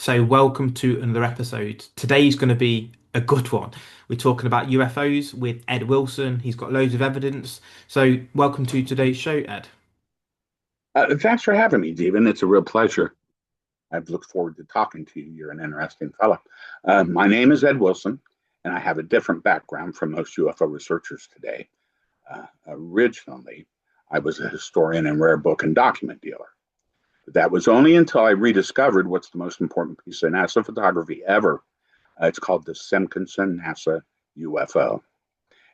So, welcome to another episode. Today's going to be a good one. We're talking about UFOs with Ed Wilson. He's got loads of evidence. So, welcome to today's show, Ed. Thanks for having me, Stephen. It's a real pleasure. I've looked forward to talking to you. You're an interesting fellow. My name is Ed Wilson, and I have a different background from most UFO researchers today. Originally, I was a historian and rare book and document dealer. But that was only until I rediscovered what's the most important piece of NASA photography ever. It's called the Simpkinson NASA UFO.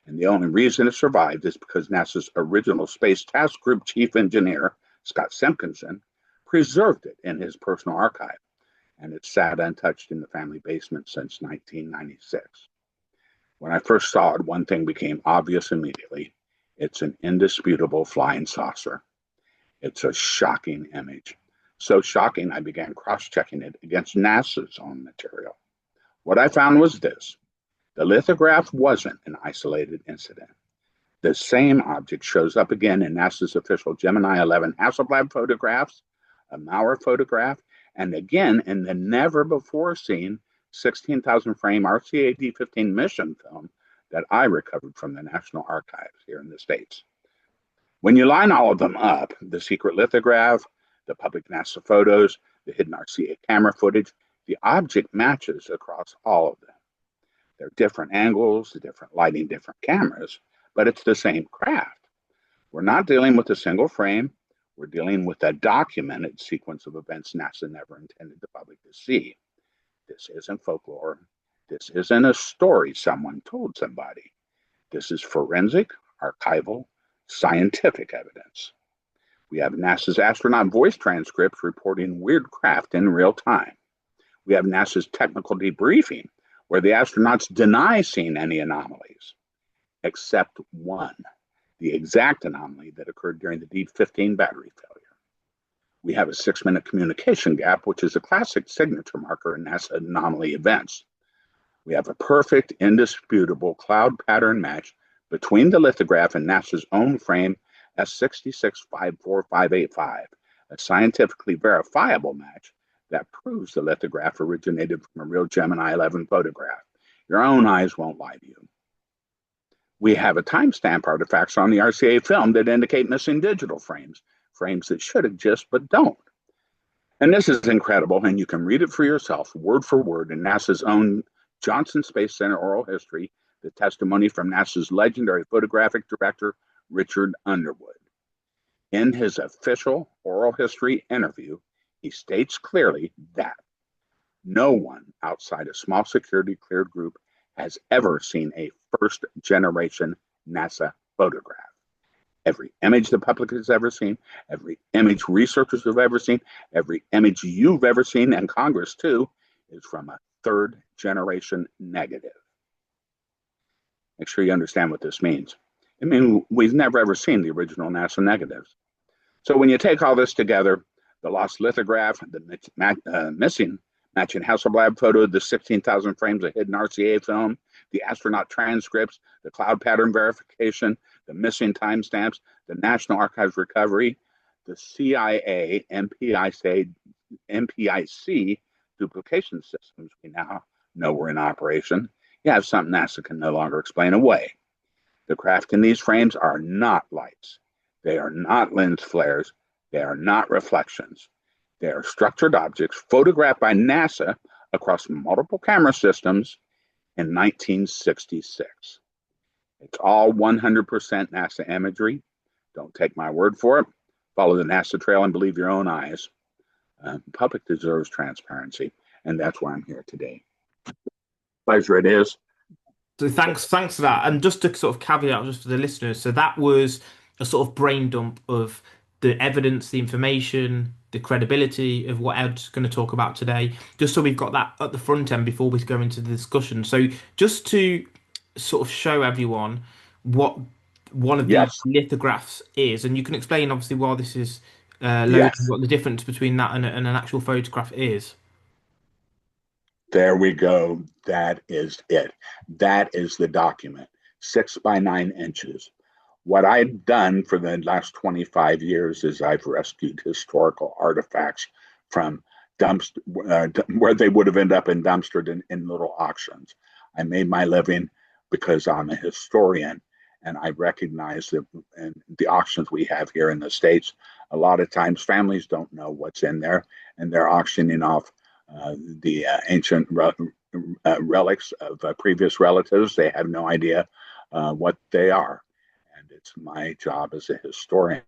And the only reason it survived is because NASA's original Space Task Group chief engineer, Scott Simpkinson, preserved it in his personal archive, and it's sat untouched in the family basement since 1996. When I first saw it, one thing became obvious immediately. It's an indisputable flying saucer. It's a shocking image. So shocking, I began cross-checking it against NASA's own material. What I found was this. The lithograph wasn't an isolated incident. The same object shows up again in NASA's official Gemini XI Hasselblad photographs, a Maurer photograph, and again in the never-before-seen 16,000 frame RCA D15 mission film that I recovered from the National Archives here in the States. When you line all of them up, the secret lithograph, the public NASA photos, the hidden RCA camera footage, the object matches across all of them. They're different angles, different lighting, different cameras, but it's the same craft. We're not dealing with a single frame. We're dealing with a documented sequence of events NASA never intended the public to see. This isn't folklore. This isn't a story someone told somebody. This is forensic, archival, scientific evidence. We have NASA's astronaut voice transcripts reporting weird craft in real time. We have NASA's technical debriefing, where the astronauts deny seeing any anomalies, except one, the exact anomaly that occurred during the D15 battery failure. We have a 6-minute communication gap, which is a classic signature marker in NASA anomaly events. We have a perfect, indisputable cloud pattern match between the lithograph and NASA's own frame S6654585, a scientifically verifiable match that proves the lithograph originated from a real Gemini 11 photograph. Your own eyes won't lie to you. We have a timestamp artifacts on the RCA film that indicate missing digital frames, frames that should exist but don't. And this is incredible, and you can read it for yourself, word for word, in NASA's own Johnson Space Center oral history, the testimony from NASA's legendary photographic director, Richard Underwood. In his official oral history interview, he states clearly that no one outside a small security cleared group has ever seen a first generation NASA photograph. Every image the public has ever seen, every image researchers have ever seen, every image you've ever seen, and Congress too, is from a third generation negative. Make sure you understand what this means. I mean, we've never ever seen the original NASA negatives. So when you take all this together, the lost lithograph, the missing matching Hasselblad photo, the 16,000 frames of hidden RCA film, the astronaut transcripts, the cloud pattern verification, the missing timestamps, the National Archives recovery, the CIA MPIC duplication systems we now know were in operation. You have something NASA can no longer explain away. The craft in these frames are not lights. They are not lens flares. They are not reflections. They are structured objects photographed by NASA across multiple camera systems in 1966. It's all 100% NASA imagery. Don't take my word for it. Follow the NASA trail and believe your own eyes. The public deserves transparency, and that's why I'm here today. Pleasure it is. So thanks for that. And just to sort of caveat, just for the listeners, so that was a sort of brain dump of the evidence, the information, the credibility of what Ed's going to talk about today, just so we've got that at the front end before we go into the discussion. So just to sort of show everyone what one of these Yes. lithographs is, and you can explain obviously why this is Yes. what the difference between that and an actual photograph is. There we go. That is it. That is the document. 6 by 9 inches. What I've done for the last 25 years is I've rescued historical artifacts from where they would have ended up in dumpstered in little auctions. I made my living because I'm a historian, and I recognize that in the auctions we have here in the States, a lot of times families don't know what's in there, and they're auctioning off the ancient relics of previous relatives. They have no idea what they are. And it's my job as a historian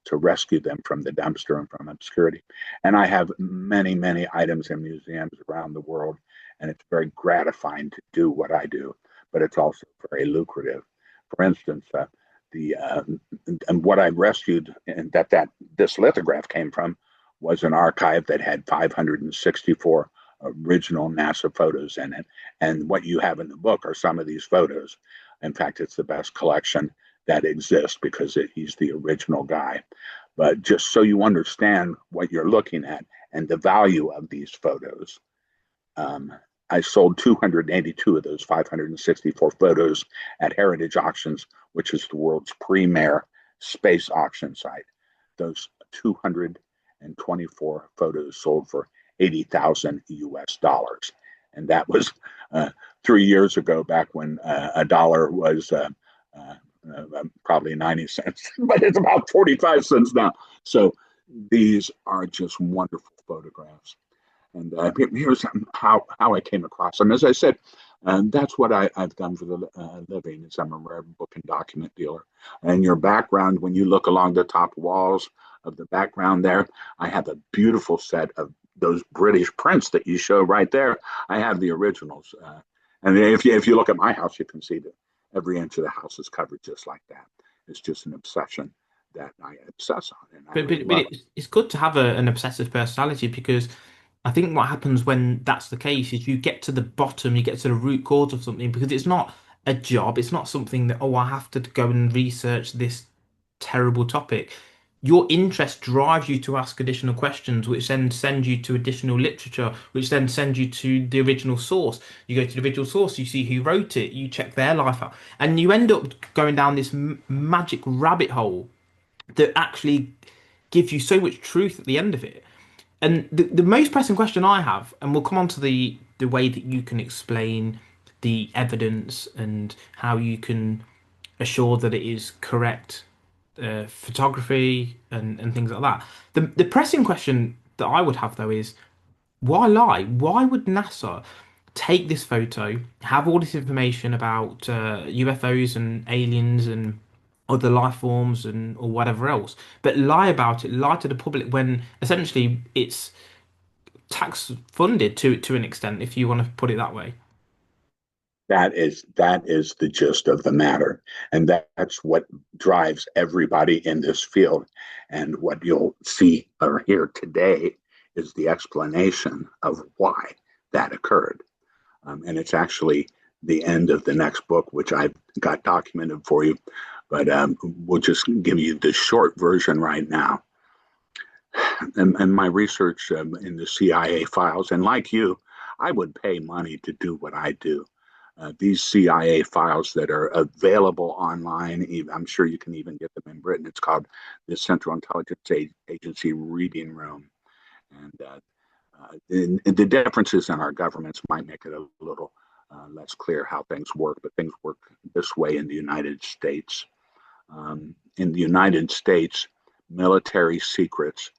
to rescue them from the dumpster and from obscurity. And I have many, many items in museums around the world, and it's very gratifying to do what I do, but it's also very lucrative. For instance, and what I rescued and this lithograph came from was an archive that had 564 original NASA photos in it. And what you have in the book are some of these photos. In fact, it's the best collection that exists because he's the original guy. But just so you understand what you're looking at and the value of these photos, I sold 282 of those 564 photos at Heritage Auctions, which is the world's premier space auction site. Those 224 photos sold for 80,000 US dollars. And that was 3 years ago, back when a dollar was probably 90 cents, but it's about 45 cents now. So these are just wonderful photographs. And here's how I came across them. As I said, that's what I've done for the living, is I'm a rare book and document dealer. And your background, when you look along the top walls of the background there, I have a beautiful set of those British prints that you show right there. I have the originals. And if you look at my house, you can see that every inch of the house is covered just like that. It's just an obsession that I obsess on. And it's good to have an obsessive personality, because I think what happens when that's the case is you get to the bottom, you get to the root cause of something, because it's not a job. It's not something that, oh, I have to go and research this terrible topic. Your interest drives you to ask additional questions, which then send you to additional literature, which then sends you to the original source. You go to the original source, you see who wrote it, you check their life out, and you end up going down this magic rabbit hole that actually gives you so much truth at the end of it. And the most pressing question I have, and we'll come on to the way that you can explain the evidence and how you can assure that it is correct photography and things like that. The pressing question that I would have, though, is why lie? Why would NASA take this photo, have all this information about UFOs and aliens and other life forms and or whatever else, but lie about it, lie to the public when essentially it's tax funded to an extent, if you want to put it that way? that is the gist of the matter, and that's what drives everybody in this field. And what you'll see or hear today is the explanation of why that occurred. And it's actually the end of the next book, which I've got documented for you, but we'll just give you the short version right now. And my research in the CIA files, and like you, I would pay money to do what I do. These CIA files that are available online, I'm sure you can even get them in Britain. It's called the Central Intelligence Agency Reading Room. And the differences in our governments might make it a little less clear how things work, but things work this way in the United States. In the United States, military secrets,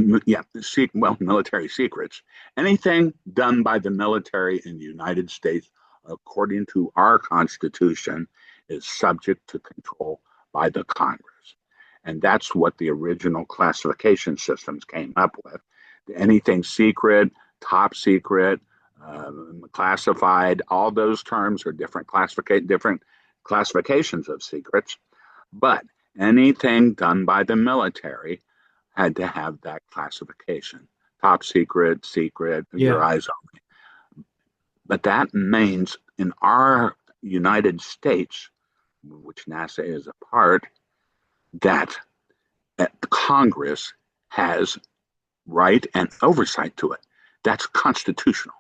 military secrets, anything done by the military in the United States, according to our Constitution, is subject to control by the Congress. And that's what the original classification systems came up with. Anything secret, top secret, classified, all those terms are different classifications of secrets. But anything done by the military had to have that classification. Top secret, secret, your eyes only. But that means in our United States, which NASA is a part, that Congress has right and oversight to it. That's constitutional.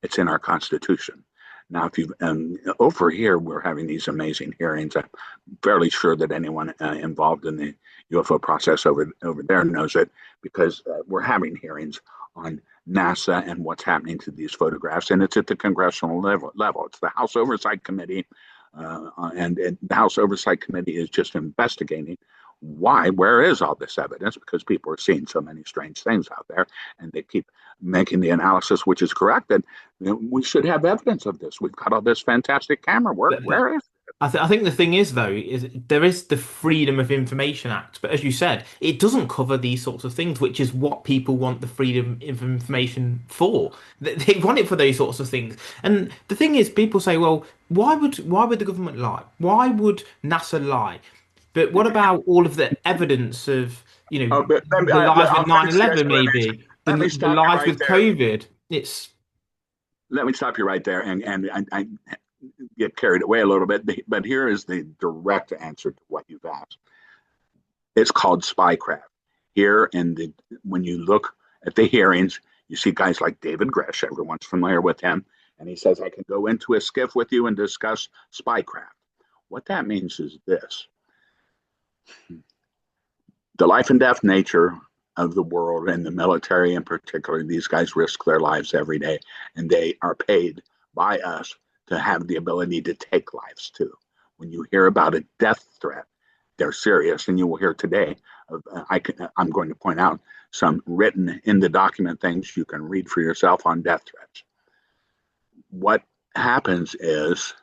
It's in our Constitution. Now, if you over here, we're having these amazing hearings. I'm fairly sure that anyone involved in the UFO process over there knows it, because we're having hearings on NASA and what's happening to these photographs, and it's at the congressional level. It's the House Oversight Committee, and the House Oversight Committee is just investigating where is all this evidence, because people are seeing so many strange things out there, and they keep making the analysis, which is correct, that we should have evidence of this. We've got all this fantastic camera work. Where is I think the thing is, though, is there is the Freedom of Information Act, but as you said, it doesn't cover these sorts of things, which is what people want the freedom of information for. They want it for those sorts of things. And the thing is, people say, well, why would the government lie? Why would NASA lie? But what about all of the evidence of, but the lies with I'll finish the 9/11, explanation. maybe Let me the stop you lies right with there. COVID? It's Let me stop you right there, and I get carried away a little bit, but here is the direct answer to what you've asked. It's called spycraft. Here, when you look at the hearings, you see guys like David Gresh. Everyone's familiar with him, and he says, "I can go into a skiff with you and discuss spycraft." What that means is this: the life and death nature of the world, and the military in particular, these guys risk their lives every day, and they are paid by us to have the ability to take lives too. When you hear about a death threat, they're serious, and you will hear today. I'm going to point out some written in the document things you can read for yourself on death threats. What happens is,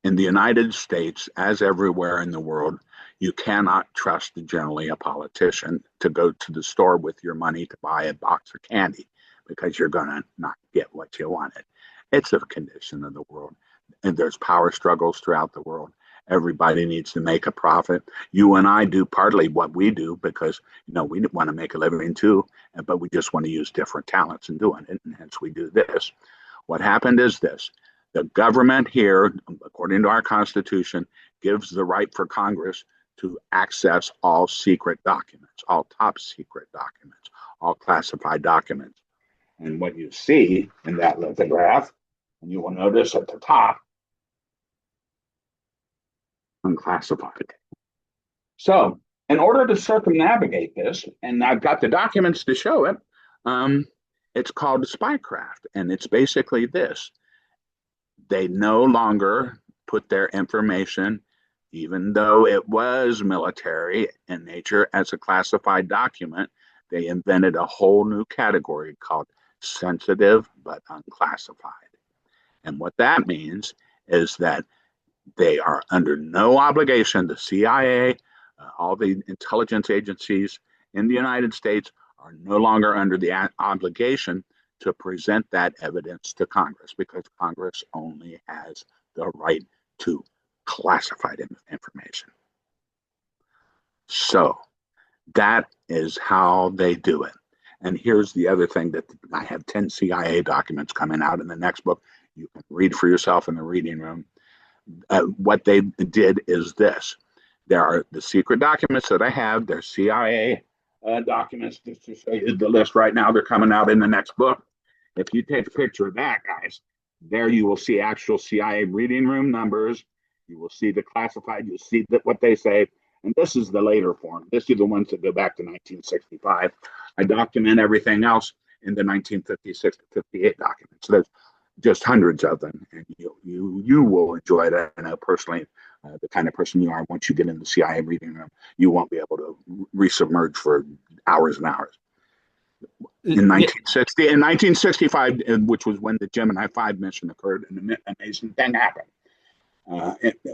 in the United States, as everywhere in the world, you cannot trust generally a politician to go to the store with your money to buy a box of candy, because you're going to not get what you wanted. It's a condition of the world. And there's power struggles throughout the world. Everybody needs to make a profit. You and I do partly what we do because, we want to make a living too, but we just want to use different talents in doing it. And hence we do this. What happened is this: the government here, according to our Constitution, gives the right for Congress to access all secret documents, all top secret documents, all classified documents. And what you see in that lithograph, and you will notice at the top, unclassified. So, in order to circumnavigate this, and I've got the documents to show it, it's called spycraft, and it's basically this: they no longer put their information, even though it was military in nature, as a classified document. They invented a whole new category called sensitive but unclassified. And what that means is that they are under no obligation. The CIA, all the intelligence agencies in the United States are no longer under the obligation to present that evidence to Congress, because Congress only has the right to classified information. So that is how they do it. And here's the other thing: that I have 10 CIA documents coming out in the next book. You can read for yourself in the reading room. What they did is this: there are the secret documents that I have. They're CIA documents. Just to show you the list right now, they're coming out in the next book. If you take a picture of that, guys, there you will see actual CIA reading room numbers. You will see the classified. You'll see what they say. And this is the later form. This is the ones that go back to 1965. I document everything else in the 1956 to 58 documents. So there's just hundreds of them, and you will enjoy that. I know personally, the kind of person you are, once you get in the CIA reading room, you won't be able to resubmerge for hours and hours. In 1965, which was when the Gemini XI mission occurred, an amazing thing happened.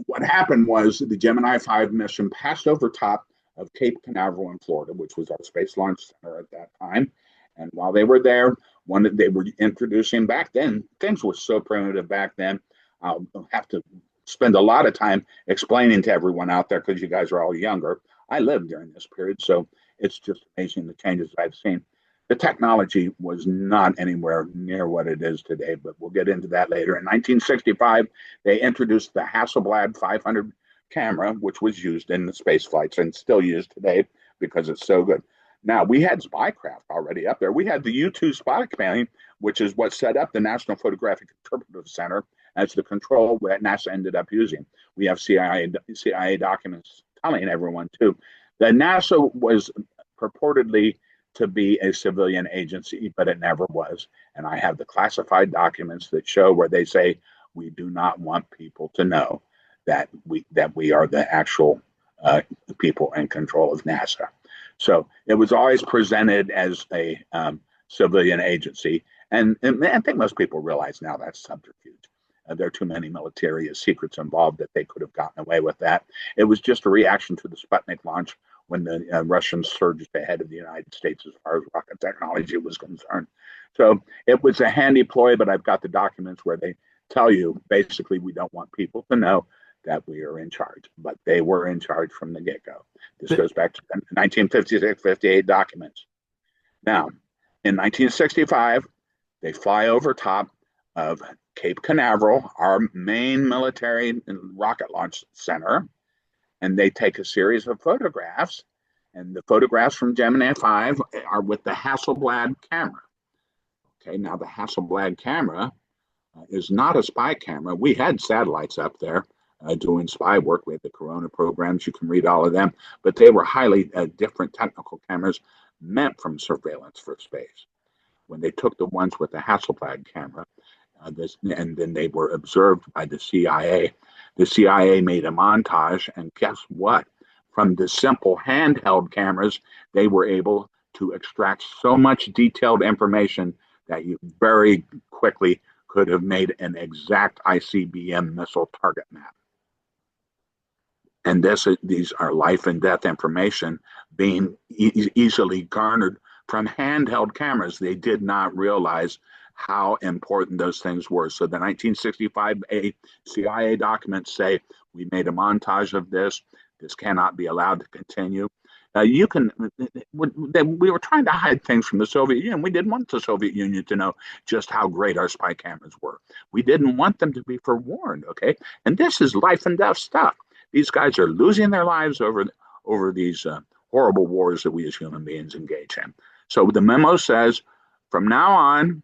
What happened was the Gemini XI mission passed over top of Cape Canaveral in Florida, which was our space launch center at that time. And while they were there, they were introducing, back then, things were so primitive back then. I'll have to spend a lot of time explaining to everyone out there, because you guys are all younger. I lived during this period, so it's just amazing the changes I've seen. The technology was not anywhere near what it is today, but we'll get into that later. In 1965, they introduced the Hasselblad 500 camera, which was used in the space flights and still used today because it's so good. Now, we had spycraft already up there. We had the U-2 spy plane, which is what set up the National Photographic Interpretive Center as the control that NASA ended up using. We have CIA documents telling everyone, too. The NASA was purportedly to be a civilian agency, but it never was. And I have the classified documents that show where they say we do not want people to know that we are the actual people in control of NASA. So it was always presented as a civilian agency, and I think most people realize now that's subterfuge. There are too many military secrets involved that they could have gotten away with that. It was just a reaction to the Sputnik launch when the Russians surged ahead of the United States as far as rocket technology was concerned. So it was a handy ploy, but I've got the documents where they tell you basically we don't want people to know that we are in charge, but they were in charge from the get-go. This goes back to the 1956-58 documents. Now, in 1965, they fly over top of Cape Canaveral, our main military rocket launch center, and they take a series of photographs. And the photographs from Gemini XI are with the Hasselblad camera. Okay, now the Hasselblad camera is not a spy camera. We had satellites up there doing spy work. We had the Corona programs. You can read all of them, but they were highly different technical cameras meant from surveillance for space. When they took the ones with the Hasselblad camera, and then they were observed by the CIA. The CIA made a montage, and guess what? From the simple handheld cameras, they were able to extract so much detailed information that you very quickly could have made an exact ICBM missile target map. And these are life and death information being easily garnered from handheld cameras. They did not realize how important those things were. So the 1965 CIA documents say we made a montage of this. This cannot be allowed to continue. We were trying to hide things from the Soviet Union. We didn't want the Soviet Union to know just how great our spy cameras were. We didn't want them to be forewarned, okay? And this is life and death stuff. These guys are losing their lives over these horrible wars that we as human beings engage in. So the memo says, from now on,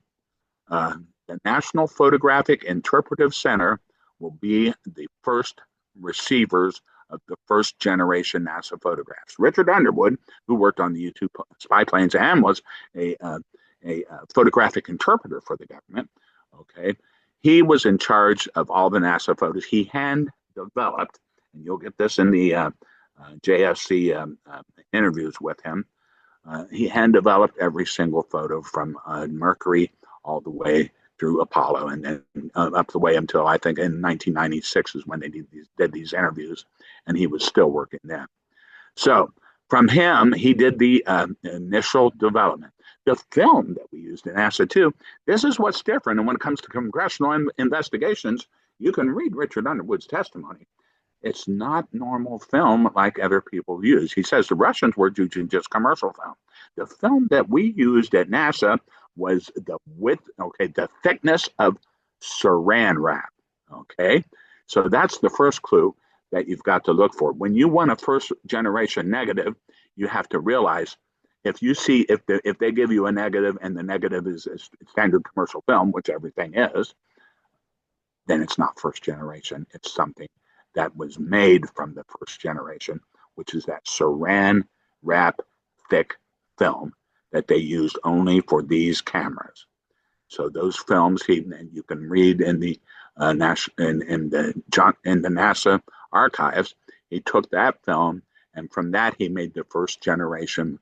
the National Photographic Interpretive Center will be the first receivers of the first generation NASA photographs. Richard Underwood, who worked on the U-2 spy planes and was a photographic interpreter for the government, okay, he was in charge of all the NASA photos. He hand developed, and you'll get this in the JSC interviews with him. He hand developed every single photo from Mercury all the way through Apollo, and then up the way until I think in 1996 is when they did these interviews, and he was still working then. So from him, he did the initial development. The film that we used in NASA too, this is what's different. And when it comes to congressional investigations, you can read Richard Underwood's testimony. It's not normal film like other people use. He says the Russians were using just commercial film. The film that we used at NASA was the thickness of saran wrap. Okay, so that's the first clue that you've got to look for. When you want a first generation negative, you have to realize if they give you a negative and the negative is a standard commercial film, which everything is, then it's not first generation. It's something that was made from the first generation, which is that saran wrap thick film that they used only for these cameras. So those films, and you can read in the NASA archives, he took that film, and from that he made the first generation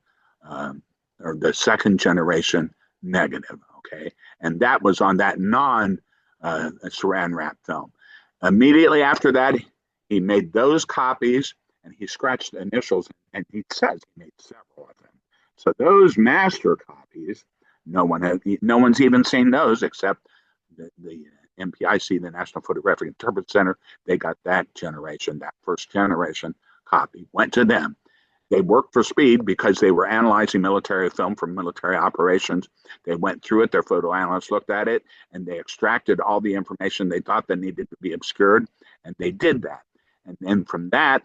or the second generation negative. Okay, and that was on that saran wrap film. Immediately after that, he made those copies, and he scratched the initials, and he says he made several of them. So those master copies, no one's even seen those except the NPIC, the National Photographic Interpretive Center. They got that generation, that first generation copy, went to them. They worked for speed because they were analyzing military film from military operations. They went through it, their photo analysts looked at it, and they extracted all the information they thought that needed to be obscured, and they did that. And then from that,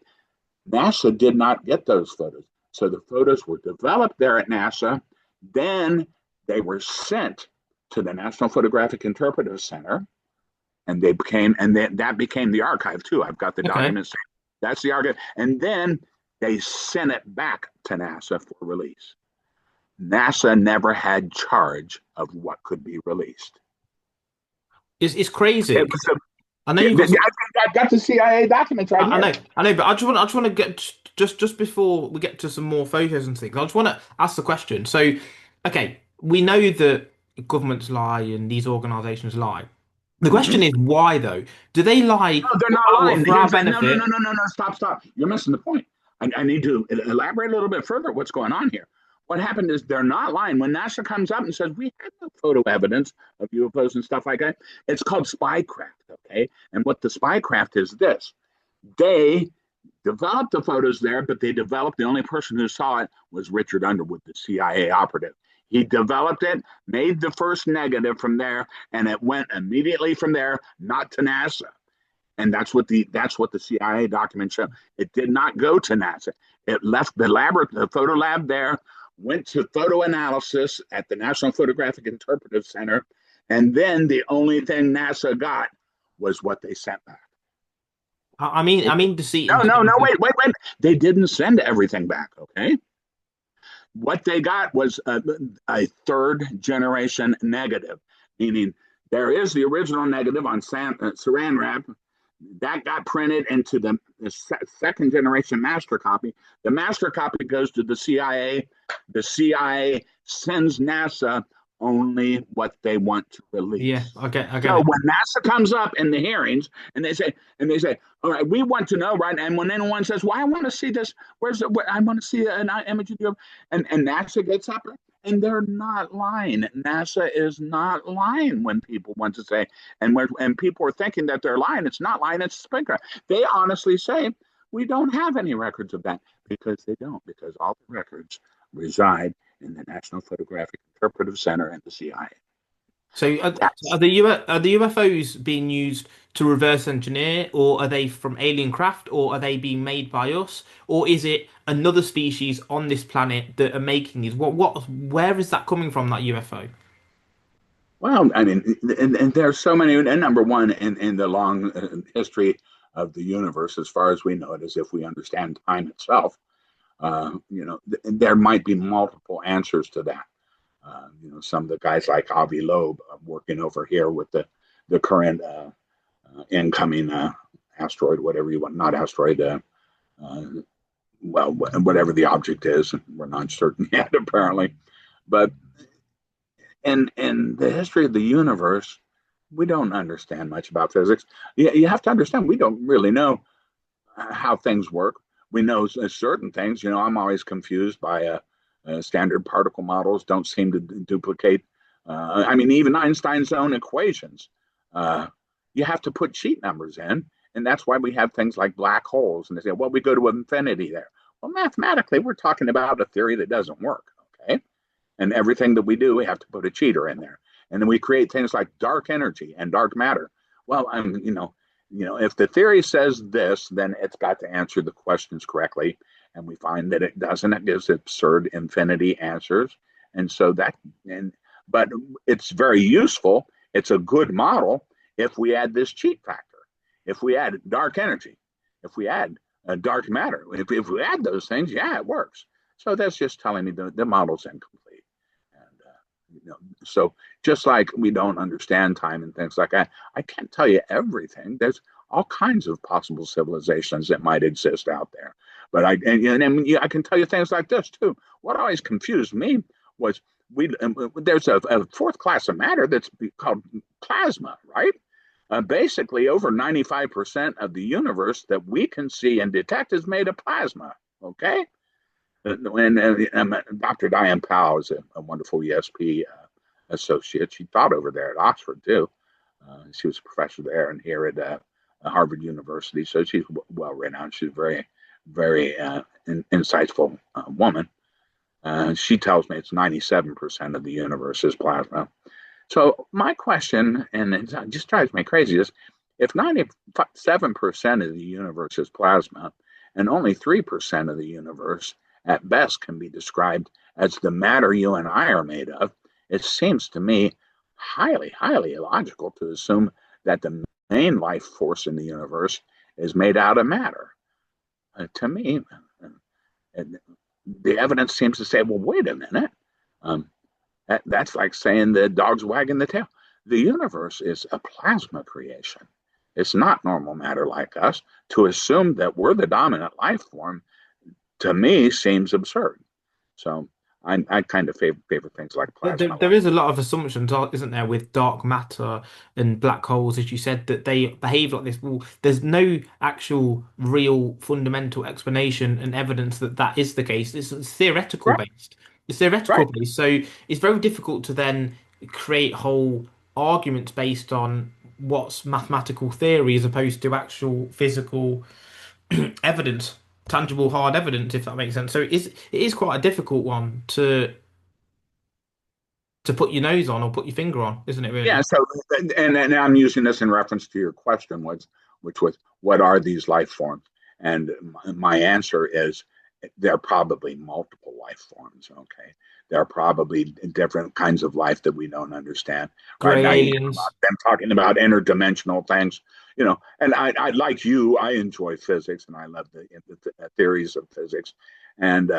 NASA did not get those photos. So the photos were developed there at NASA. Then they were sent to the National Photographic Interpretive Center, and that became the archive too. I've got the documents. That's the archive. And then they sent it back to NASA for release. NASA never had charge of what could be released. It's crazy. It was I know you've got some. I've got the CIA documents right here. I know, but I just want to get just before we get to some more photos and things. I just want to ask the question. So, okay, we know that governments lie and these organizations lie. The question is why though? Do they lie No, they're not lying. for our No, no, benefit? no, no, no, no. Stop. You're missing the point. I need to elaborate a little bit further what's going on here. What happened is they're not lying. When NASA comes up and says, we have no photo evidence of UFOs and stuff like that, it's called spycraft, okay? And what the spycraft is this. They developed the photos there, but they developed, the only person who saw it was Richard Underwood, the CIA operative. He developed it, made the first negative from there, and it went immediately from there, not to NASA. And that's what the CIA documents show. It did not go to NASA. It left the photo lab there, went to photo analysis at the National Photographic Interpretive Center, and then the only thing NASA got was what they sent back. I mean to see. No, wait. They didn't send everything back, okay? What they got was a third generation negative, meaning there is the original negative on saran wrap that got printed into the second generation master copy. The master copy goes to the CIA. The CIA sends NASA only what they want to release. Yeah, I get so it. when NASA comes up in the hearings and they say, all right, we want to know, right? And when anyone says, well, I want to see this, I want to see an image of you, and NASA gets up, and they're not lying. NASA is not lying when people want to say, and people are thinking that they're lying. It's not lying, it's spinker. They honestly say, we don't have any records of that, because they don't, because all the records reside in the National Photographic Interpretive Center and the CIA. So are the UFOs being used to reverse engineer, or are they from alien craft, or are they being made by us, or is it another species on this planet that are making these? Where is that coming from, that UFO? Well, I mean, and there's so many. And number one, in the long history of the universe, as far as we know it, as if we understand time itself, there might be multiple answers to that. Some of the guys like Avi Loeb working over here with the current incoming asteroid, whatever you want, not asteroid, well, whatever the object is, we're not certain yet, apparently. But in the history of the universe, we don't understand much about physics. You have to understand, we don't really know how things work. We know certain things. I'm always confused by standard particle models don't seem to duplicate. Even Einstein's own equations. You have to put sheet numbers in, and that's why we have things like black holes. And they say, well, we go to infinity there. Well, mathematically, we're talking about a theory that doesn't work, okay? And everything that we do, we have to put a cheater in there. And then we create things like dark energy and dark matter. Well, if the theory says this, then it's got to answer the questions correctly. And we find that it doesn't. It gives absurd infinity answers. But it's very useful. It's a good model if we add this cheat factor, if we add dark energy, if we add dark matter. If we add those things, yeah, it works. So that's just telling me the model's incomplete. And so just like we don't understand time and things like that, I can't tell you everything. There's all kinds of possible civilizations that might exist out there. But I can tell you things like this too. What always confused me was there's a fourth class of matter that's called plasma, right? Basically, over 95% of the universe that we can see and detect is made of plasma. Okay, and Dr. Diane Powell is a wonderful ESP associate. She taught over there at Oxford too. She was a professor there and here at Harvard University. So she's well renowned. She's a very, very insightful woman. She tells me it's 97% of the universe is plasma. So my question, and it just drives me crazy, is if 97% of the universe is plasma and only 3% of the universe at best can be described as the matter you and I are made of, it seems to me highly, highly illogical to assume that the main life force in the universe is made out of matter. To me, the evidence seems to say, well, wait a minute. Um, that's like saying the dog's wagging the tail. The universe is a plasma creation. It's not normal matter like us. To assume that we're the dominant life form, to me, seems absurd. So I kind of favor things like There, plasma there life. is a lot of assumptions, isn't there, with dark matter and black holes, as you said, that they behave like this. Well, there's no actual, real, fundamental explanation and evidence that that is the case. It's theoretical Right, based. It's theoretical right. based, so it's very difficult to then create whole arguments based on what's mathematical theory as opposed to actual physical evidence, tangible, hard evidence, if that makes sense. So it is quite a difficult one to put your nose on or put your finger on, isn't it, Yeah. really? So, and I'm using this in reference to your question, which was, what are these life forms? And my answer is, there are probably multiple life forms. Okay, there are probably different kinds of life that we don't understand. Right Gray now, you hear aliens. about them talking about interdimensional things. And I like you. I enjoy physics, and I love the theories of physics. And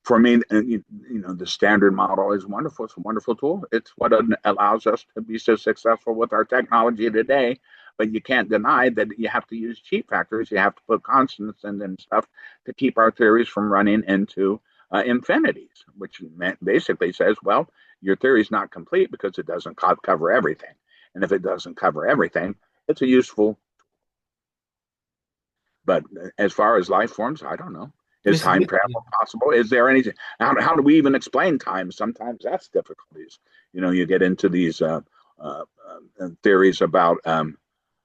for me, the standard model is wonderful. It's a wonderful tool. It's what allows us to be so successful with our technology today. But you can't deny that you have to use cheat factors. You have to put constants and stuff to keep our theories from running into infinities, which basically says, well, your theory is not complete because it doesn't cover everything. And if it doesn't cover everything, it's a useful. But as far as life forms, I don't know. Is This, time travel possible? Is there anything? How do we even explain time? Sometimes that's difficulties. You get into these theories about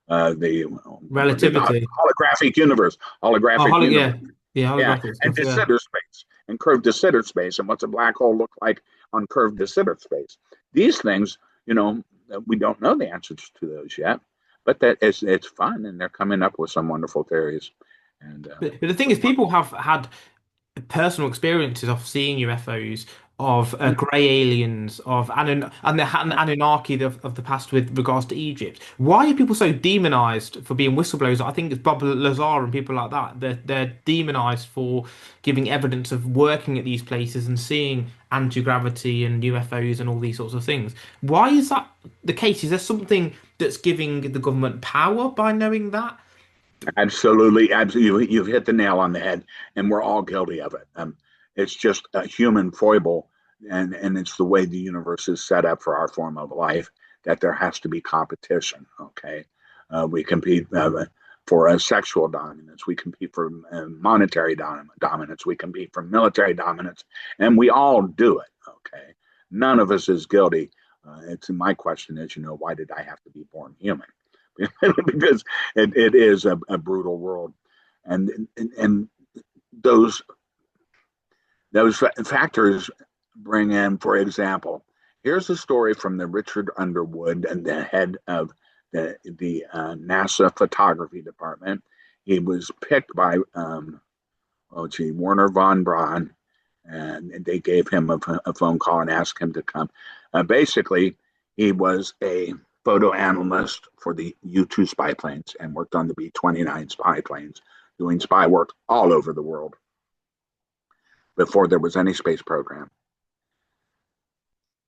the relativity. holographic universe, Oh, holographic universe. yeah. Yeah, Yeah, holographic and stuff, de yeah. Sitter space and curved de Sitter space, and what's a black hole look like on curved de Sitter space? These things, we don't know the answers to those yet, but that it's fun, and they're coming up with some wonderful theories. And But the thing is, people have had personal experiences of seeing UFOs, of grey aliens, of and the Anunnaki of the past with regards to Egypt. Why are people so demonized for being whistleblowers? I think it's Bob Lazar and people like that. They're demonized for giving evidence of working at these places and seeing anti-gravity and UFOs and all these sorts of things. Why is that the case? Is there something that's giving the government power by knowing that? absolutely, absolutely, you've hit the nail on the head, and we're all guilty of it. It's just a human foible, and it's the way the universe is set up for our form of life, that there has to be competition. Okay, we compete for sexual dominance, we compete for monetary dominance, we compete for military dominance, and we all do it. Okay, none of us is guilty. It's my question is, why did I have to be born human? Because it is a brutal world, and those factors bring in, for example, here's a story from the Richard Underwood and the head of the NASA photography department. He was picked by Werner von Braun, and they gave him a phone call and asked him to come. Basically, he was a photo analyst for the U-2 spy planes and worked on the B-29 spy planes, doing spy work all over the world before there was any space program.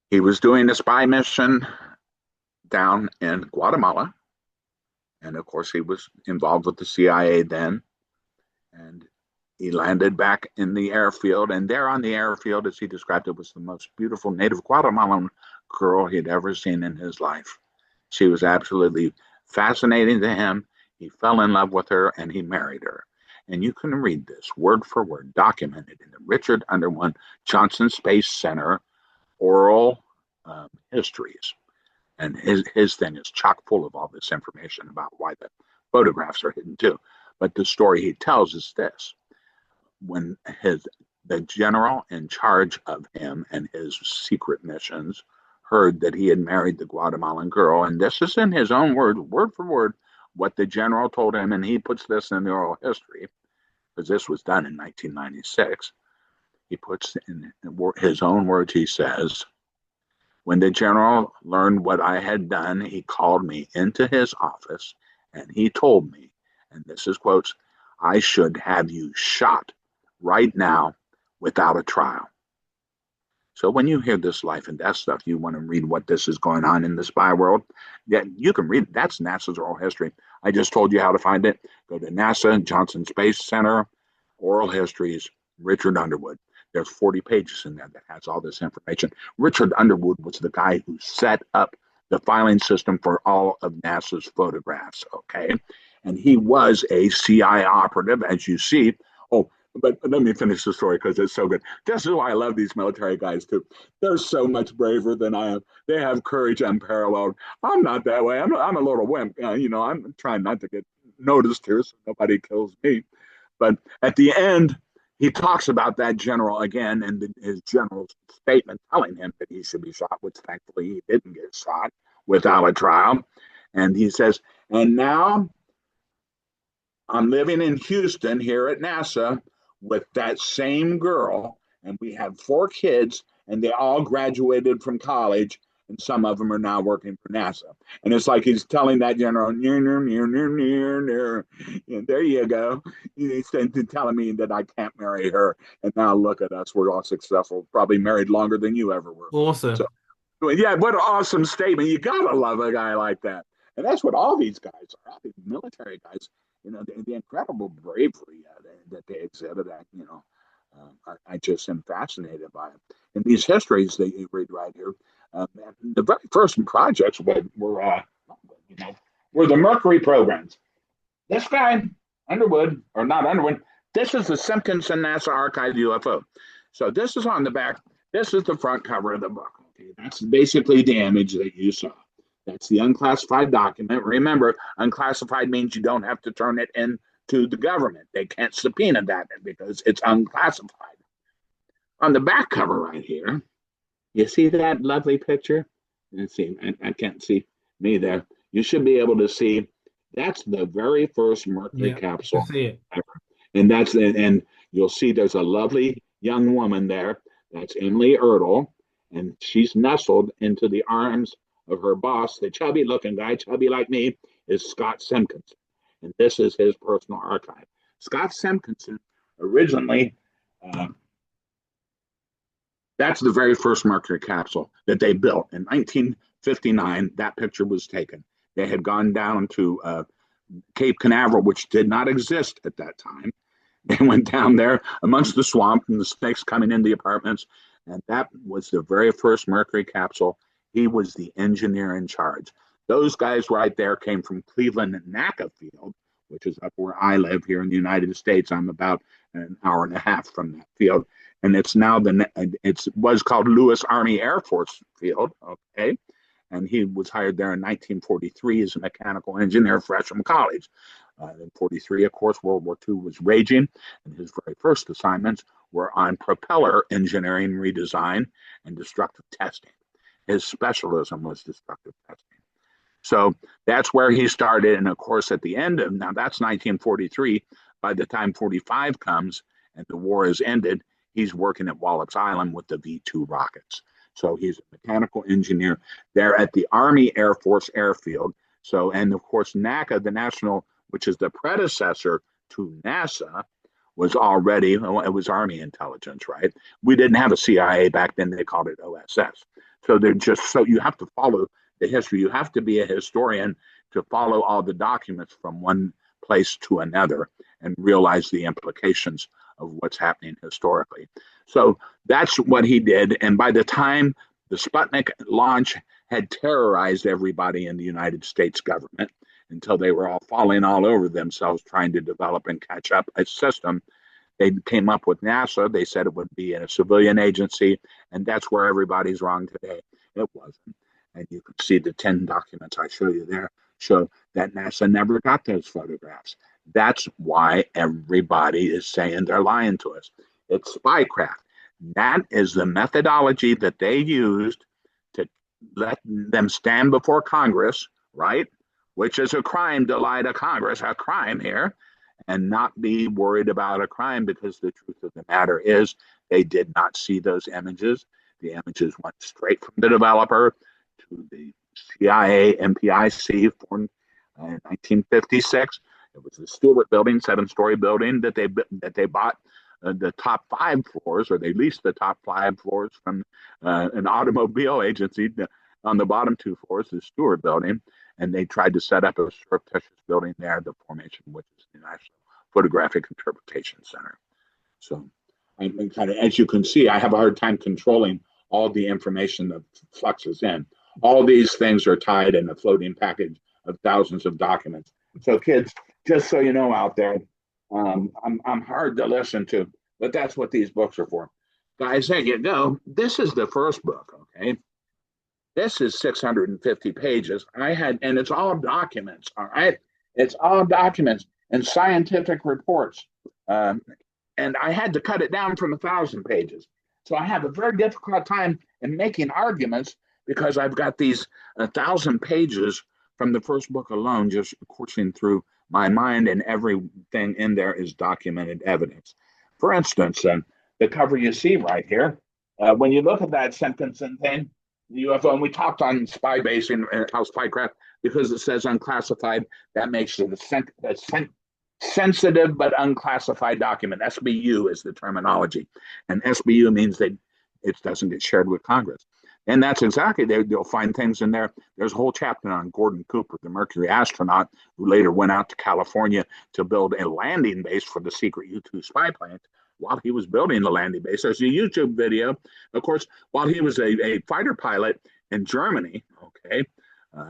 He was doing a spy mission down in Guatemala, and of course, he was involved with the CIA then. And he landed back in the airfield, and there on the airfield, as he described it, was the most beautiful native Guatemalan girl he'd ever seen in his life. She was absolutely fascinating to him. He fell in love with her, and he married her. And you can read this word for word, documented in the Richard Underwood Johnson Space Center oral histories. And his thing is chock full of all this information about why the photographs are hidden too. But the story he tells is this: when the general in charge of him and his secret missions heard that he had married the Guatemalan girl, and this is in his own words, word for word, what the general told him, and he puts this in the oral history because this was done in 1996. He puts in his own words, he says, when the general learned what I had done, he called me into his office and he told me, and this is quotes, I should have you shot right now without a trial. So when you hear this life and death stuff, you want to read what this is going on in the spy world. Yeah, you can read it. That's NASA's oral history. I just told you how to find it. Go to NASA, Johnson Space Center, Oral Histories, Richard Underwood. There's 40 pages in there that has all this information. Richard Underwood was the guy who set up the filing system for all of NASA's photographs, okay? And he was a CI operative, as you see. Oh, but let me finish the story because it's so good. This is why I love these military guys too. They're so much braver than I am. They have courage unparalleled. I'm not that way. I'm a little wimp. I'm trying not to get noticed here so nobody kills me. But at the end, he talks about that general again and his general's statement telling him that he should be shot, which thankfully he didn't get shot without a trial. And he says, and now I'm living in Houston here at NASA with that same girl, and we have 4 kids, and they all graduated from college, and some of them are now working for NASA. And it's like he's telling that general, near, near, near, near, near, near. And there you go. He's telling me that I can't marry her. And now look at us. We're all successful, probably married longer than you ever were. Awesome. So, yeah, what an awesome statement. You got to love a guy like that. And that's what all these guys are, all these military guys. The incredible bravery that they exhibit. I just am fascinated by it. And these histories that you read right here, the very first projects were the Mercury programs. This guy, Underwood, or not Underwood, this is the Simpkinson NASA Archive UFO. So this is on the back. This is the front cover of the book. Okay, that's basically the image that you saw. That's the unclassified document. Remember, unclassified means you don't have to turn it in to the government. They can't subpoena that because it's unclassified. On the back cover right here, you see that lovely picture? Let's see, I can't see me there. You should be able to see that's the very first Mercury capsule ever. And you'll see there's a lovely young woman there. That's Emily Ertl, and she's nestled into the arms of her boss, the chubby looking guy, chubby like me, is Scott Simpkinson. And this is his personal archive. Scott Simpkinson originally, that's the very first Mercury capsule that they built. In 1959, that picture was taken. They had gone down to Cape Canaveral, which did not exist at that time. They went down there amongst the swamp and the snakes coming in the apartments. And that was the very first Mercury capsule. He was the engineer in charge. Those guys right there came from Cleveland NACA field, which is up where I live here in the United States. I'm about an hour and a half from that field. And it's now it was called Lewis Army Air Force Field. Okay. And he was hired there in 1943 as a mechanical engineer fresh from college. In 43, of course, World War II was raging, and his very first assignments were on propeller engineering redesign and destructive testing. His specialism was destructive testing. So that's where he started. And of course, at the end of, now that's 1943. By the time 45 comes and the war is ended, he's working at Wallops Island with the V-2 rockets. So he's a mechanical engineer there at the Army Air Force Airfield. So, and of course, NACA, the national, which is the predecessor to NASA, was already, it was Army intelligence, right? We didn't have a CIA back then. They called it OSS. So they're just, so you have to follow the history. You have to be a historian to follow all the documents from one place to another and realize the implications of what's happening historically. So that's what he did. And by the time the Sputnik launch had terrorized everybody in the United States government until they were all falling all over themselves trying to develop and catch up a system, they came up with NASA. They said it would be a civilian agency, and that's where everybody's wrong today. It wasn't. And you can see the 10 documents I show you there show that NASA never got those photographs. That's why everybody is saying they're lying to us. It's spycraft. That is the methodology that they used to let them stand before Congress, right? Which is a crime to lie to Congress, a crime here, and not be worried about a crime, because the truth of the matter is they did not see those images. The images went straight from the developer to the CIA MPIC formed in 1956. It was the Stewart building, 7-story building that they bought the top 5 floors, or they leased the top 5 floors from an automobile agency. On the bottom 2 floors, the Stewart Building, and they tried to set up a surreptitious building there, the formation, which is the National Photographic Interpretation Center. So, I'm kind of, as you can see, I have a hard time controlling all the information that fluxes in. All these things are tied in a floating package of thousands of documents. So, kids, just so you know out there, I'm hard to listen to, but that's what these books are for. Guys, there you go. This is the first book, okay? This is 650 pages. And it's all documents, all right? It's all documents and scientific reports. And I had to cut it down from 1,000 pages. So I have a very difficult time in making arguments because I've got these 1,000 pages from the first book alone just coursing through my mind, and everything in there is documented evidence. For instance, the cover you see right here, when you look at that Simpkinson thing, the UFO, and we talked on spy basing, how spycraft, because it says unclassified, that makes it a sensitive but unclassified document. SBU is the terminology, and SBU means that it doesn't get shared with Congress. And that's exactly, they'll find things in there. There's a whole chapter on Gordon Cooper, the Mercury astronaut, who later went out to California to build a landing base for the secret U-2 spy plane. While he was building the landing base, there's a YouTube video, of course, while he was a fighter pilot in Germany, okay,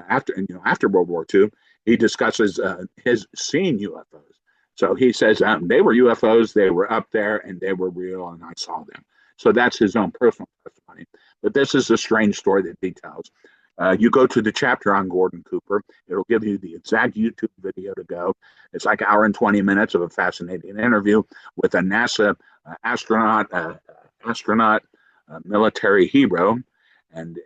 after World War II, he discusses his seeing UFOs. So he says they were UFOs, they were up there, and they were real, and I saw them. So that's his own personal testimony. But this is a strange story that he tells. You go to the chapter on Gordon Cooper, it'll give you the exact YouTube video to go. It's like an hour and 20 minutes of a fascinating interview with a NASA astronaut, military hero. And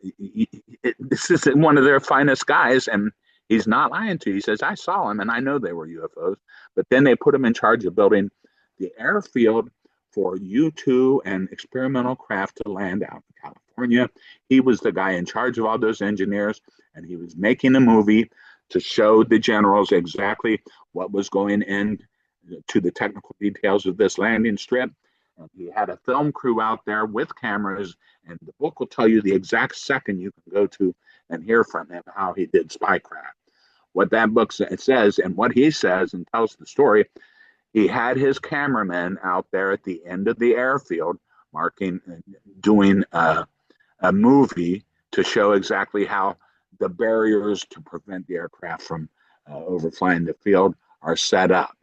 this is one of their finest guys, and he's not lying to you. He says, I saw him, and I know they were UFOs. But then they put him in charge of building the airfield for U-2 and experimental craft to land out in California. He was the guy in charge of all those engineers, and he was making a movie to show the generals exactly what was going in to the technical details of this landing strip. And he had a film crew out there with cameras, and the book will tell you the exact second you can go to and hear from him how he did spycraft. What that book says and what he says and tells the story, he had his cameramen out there at the end of the airfield doing a movie to show exactly how the barriers to prevent the aircraft from overflying the field are set up.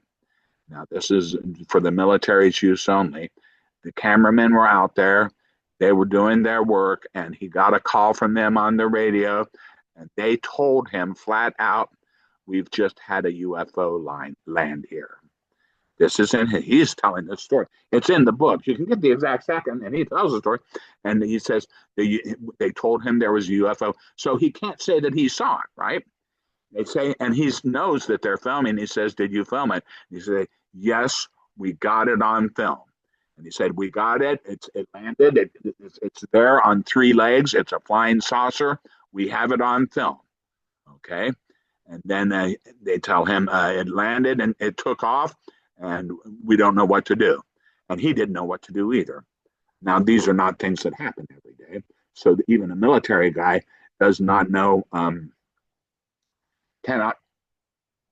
Now, this is for the military's use only. The cameramen were out there. They were doing their work, and he got a call from them on the radio, and they told him flat out, we've just had a UFO land here. This isn't, he's telling this story. It's in the book. You can get the exact second, and he tells the story. And he says they told him there was a UFO. So he can't say that he saw it, right? They say, and he knows that they're filming. He says, did you film it? He said, yes, we got it on film. And he said, we got it. It landed. It's there on 3 legs. It's a flying saucer. We have it on film. Okay. And then they tell him it landed and it took off, and we don't know what to do. And he didn't know what to do either. Now, these are not things that happen every day. So even a military guy does not know,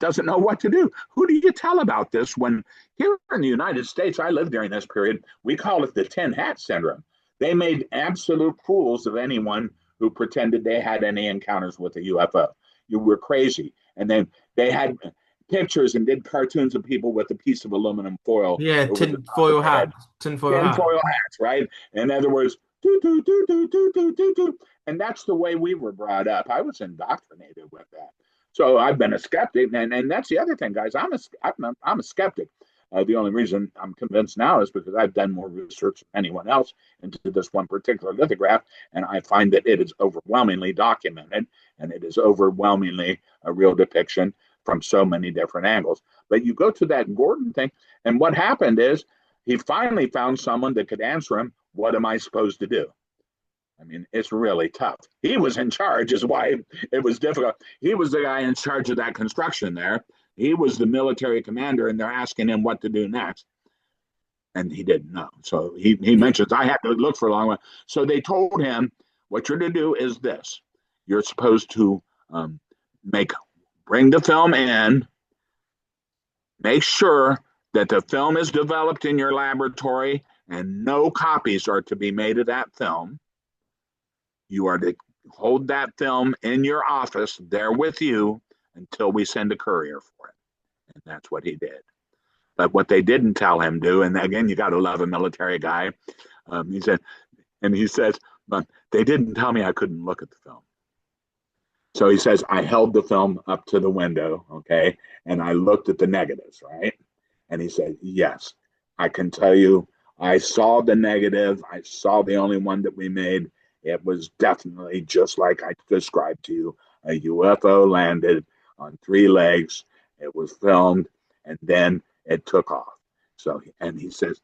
doesn't know what to do. Who do you tell about this when here in the United States, I lived during this period, we call it the tin hat syndrome. They made absolute fools of anyone who pretended they had any encounters with a UFO. You were crazy. And then they had pictures and did cartoons of people with a piece of aluminum foil. Yeah, tin foil hats, right? In other words, do, do, do, do, do, do, do, do. And that's the way we were brought up. I was indoctrinated with that. So I've been a skeptic, and that's the other thing, guys. I'm a skeptic. The only reason I'm convinced now is because I've done more research than anyone else into this one particular lithograph, and I find that it is overwhelmingly documented, and it is overwhelmingly a real depiction from so many different angles. But you go to that Gordon thing, and what happened is he finally found someone that could answer him, what am I supposed to do? I mean, it's really tough. He was in charge, is why it was difficult. He was the guy in charge of that construction there. He was the military commander, and they're asking him what to do next. And he didn't know. So he mentions, I had to look for a long while. So they told him, what you're to do is this. You're supposed to um, bring the film in, make sure that the film is developed in your laboratory and no copies are to be made of that film. You are to hold that film in your office there with you until we send a courier for it. And that's what he did. But what they didn't tell him to, and again, you got to love a military guy. He says, but they didn't tell me I couldn't look at the film. So he says, I held the film up to the window, okay, and I looked at the negatives, right? And he said, yes, I can tell you, I saw the negative. I saw the only one that we made. It was definitely just like I described to you. A UFO landed on 3 legs. It was filmed, and then it took off. So, and he says,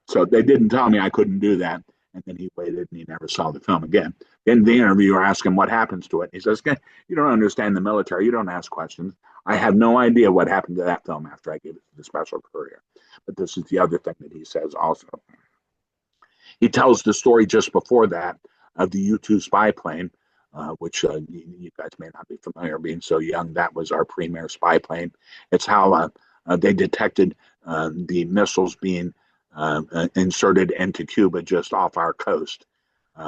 so they didn't tell me I couldn't do that. And then he waited and he never saw the film again. Then the interviewer asked him what happens to it. He says, you don't understand the military. You don't ask questions. I have no idea what happened to that film after I gave it to the special courier. But this is the other thing that he says also. He tells the story just before that of the U-2 spy plane, which you guys may not be familiar being so young. That was our premier spy plane. It's how they detected the missiles being inserted into Cuba just off our coast,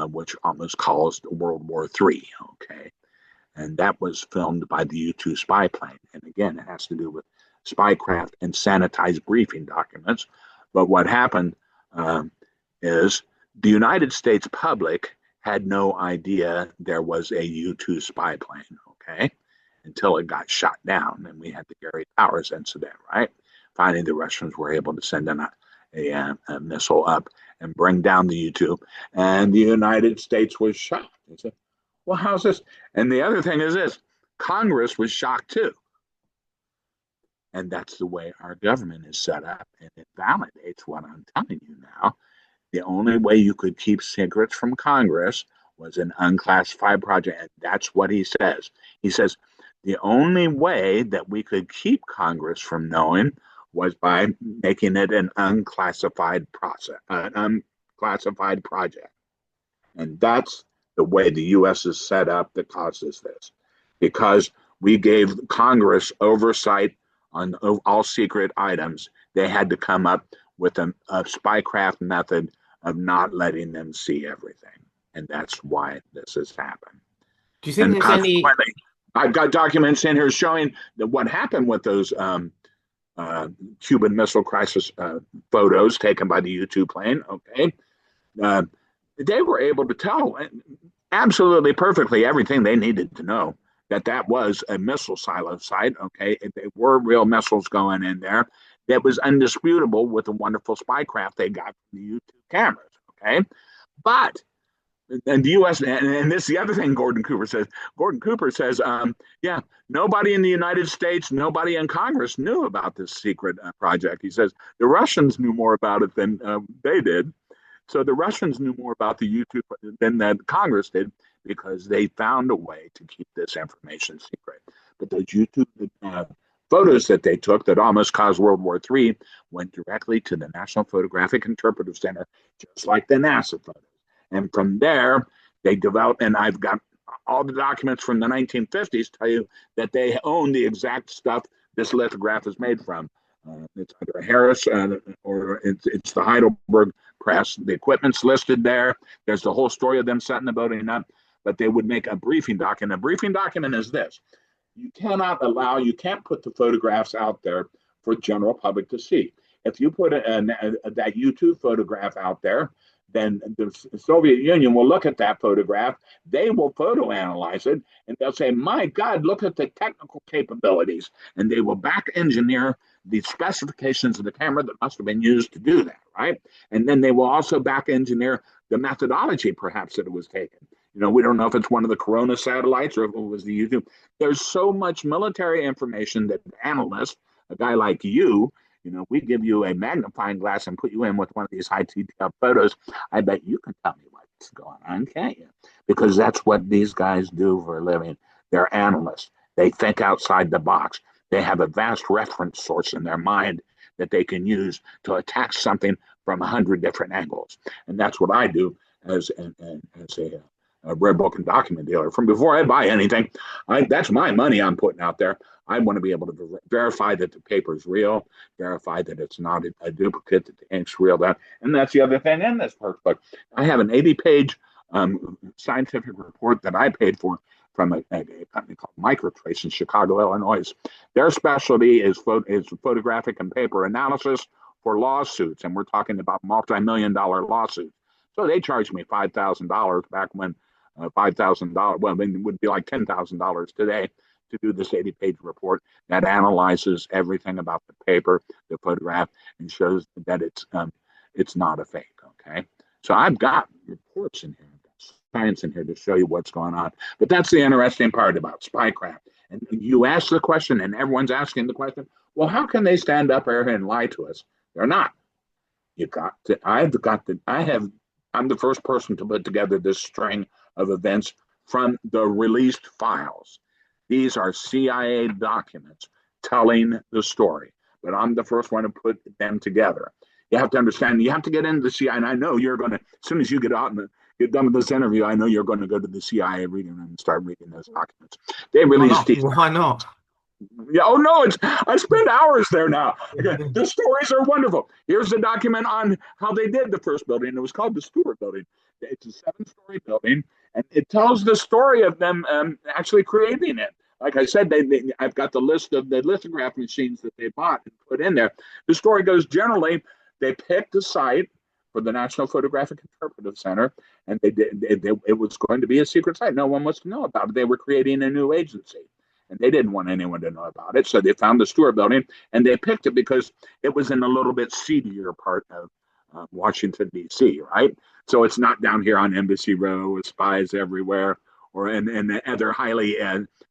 which almost caused World War III. Okay. And that was filmed by the U-2 spy plane. And again, it has to do with spycraft and sanitized briefing documents. But what happened is the United States public had no idea there was a U-2 spy plane, okay, until it got shot down. And we had the Gary Towers incident, right? Finally, the Russians were able to send a missile up and bring down the U-2. And the United States was shocked. They said, well, how's this? And the other thing is this, Congress was shocked too. And that's the way our government is set up. And it validates what I'm telling you now. The only way you could keep secrets from Congress was an unclassified project. And that's what he says. He says, the only way that we could keep Congress from knowing was by making it an unclassified process, an unclassified project. And that's the way the U.S. is set up that causes this. Because we gave Congress oversight on all secret items, they had to come up with a spycraft method of not letting them see everything. And that's why this has happened. Do you think and there's any... I've got documents in here showing that what happened with those Cuban Missile Crisis photos taken by the U-2 plane, okay? They were able to tell absolutely perfectly everything they needed to know, that was a missile silo site, okay? There were real missiles going in there. That was undisputable with the wonderful spycraft they got from the U-2 cameras, okay? But, and the U.S., and this is the other thing Gordon Cooper says. Gordon Cooper says, yeah, nobody in the United States, nobody in Congress knew about this secret project. He says the Russians knew more about it than they did. So the Russians knew more about the U-2 than that Congress did because they found a way to keep this information secret. But those U-2 photos that they took that almost caused World War III went directly to the National Photographic Interpretive Center, just like the NASA photos. And from there, they developed, and I've got all the documents from the 1950s tell you that they own the exact stuff this lithograph is made from. It's either Harris or it's the Heidelberg press. The equipment's listed there. There's the whole story of them setting the building up. But they would make a briefing document. A briefing document is this. You can't put the photographs out there for general public to see. If you put that U-2 photograph out there, then the Soviet Union will look at that photograph. They will photo analyze it, and they'll say, my God, look at the technical capabilities. And they will back engineer the specifications of the camera that must have been used to do that, right? And then they will also back engineer the methodology, perhaps, that it was taken. We don't know if it's one of the Corona satellites or if it was the U-2. There's so much military information that analysts, a guy like you, we give you a magnifying glass and put you in with one of these high detail photos. I bet you can tell me what's going on, can't you? Because that's what these guys do for a living. They're analysts. They think outside the box. They have a vast reference source in their mind that they can use to attack something from 100 different angles. And that's what I do as a rare book and document dealer. From before I buy anything, that's my money I'm putting out there. I want to be able to verify that the paper is real, verify that it's not a duplicate, that the ink's real. And that's the other thing in this first book. I have an 80-page scientific report that I paid for from a company called Microtrace in Chicago, Illinois. Their specialty is photographic and paper analysis for lawsuits, and we're talking about multi-million-dollar lawsuits. So they charged me $5,000 back when $5,000, well, it would be like $10,000 today to do this 80-page report that analyzes everything about the paper, the photograph, and shows that it's not a fake. Okay, so I've got reports in here, I've got science in here to show you what's going on. But that's the interesting part about spycraft. And you ask the question, and everyone's asking the question. Well, how can they stand up here and lie to us? They're not. I'm the first person to put together this string of events from the released files. These are CIA documents telling the story, but I'm the first one to put them together. You have to understand, you have to get into the CIA, and I know you're going to, as soon as you get out and get done with this interview, I know you're going to go to the CIA reading and start reading those documents. They released these. Why not? Yeah, oh no, I spent hours there now. Okay, the stories are wonderful. Here's the document on how they did the first building. It was called the Stewart Building. It's a 7-story building, and it tells the story of them actually creating it. Like I said, I've got the list of the lithograph machines that they bought and put in there. The story goes generally, they picked a site for the National Photographic Interpretive Center, and it was going to be a secret site. No one was to know about it. They were creating a new agency, and they didn't want anyone to know about it. So they found the Stewart Building, and they picked it because it was in a little bit seedier part of Washington, D.C., right? So it's not down here on Embassy Row with spies everywhere, or in the other highly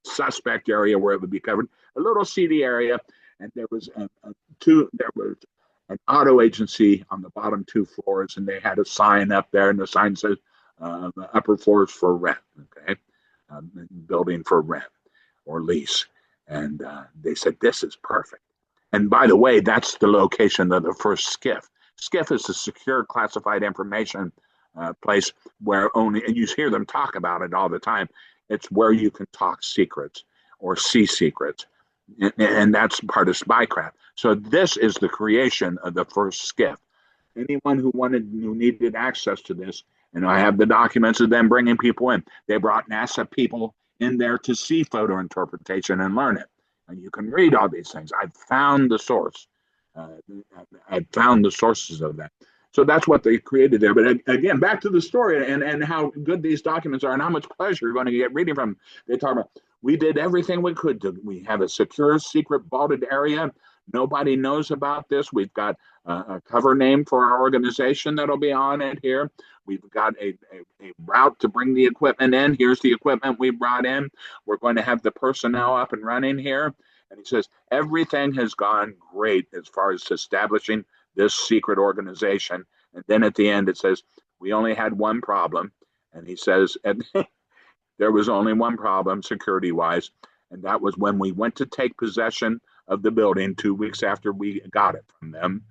suspect area where it would be covered. A little seedy area, and there was an auto agency on the bottom 2 floors, and they had a sign up there, and the sign says the upper floors for rent, okay, building for rent or lease. And they said, this is perfect. And by the way, that's the location of the first SCIF. SCIF is a secure classified information place where only, and you hear them talk about it all the time, it's where you can talk secrets or see secrets. And that's part of spycraft. So this is the creation of the first SCIF. Anyone who needed access to this, and I have the documents of them bringing people in. They brought NASA people in there to see photo interpretation and learn it. And you can read all these things. I found the source. I found the sources of that. So that's what they created there. But again, back to the story and how good these documents are and how much pleasure you're going to get reading from them. They talk about, we did everything we could. We have a secure, secret, vaulted area. Nobody knows about this. We've got a cover name for our organization that'll be on it here. We've got a route to bring the equipment in. Here's the equipment we brought in. We're going to have the personnel up and running here. And he says, everything has gone great as far as establishing this secret organization. And then at the end, it says, we only had one problem. And he says, there was only one problem security-wise. And that was when we went to take possession of the building 2 weeks after we got it from them.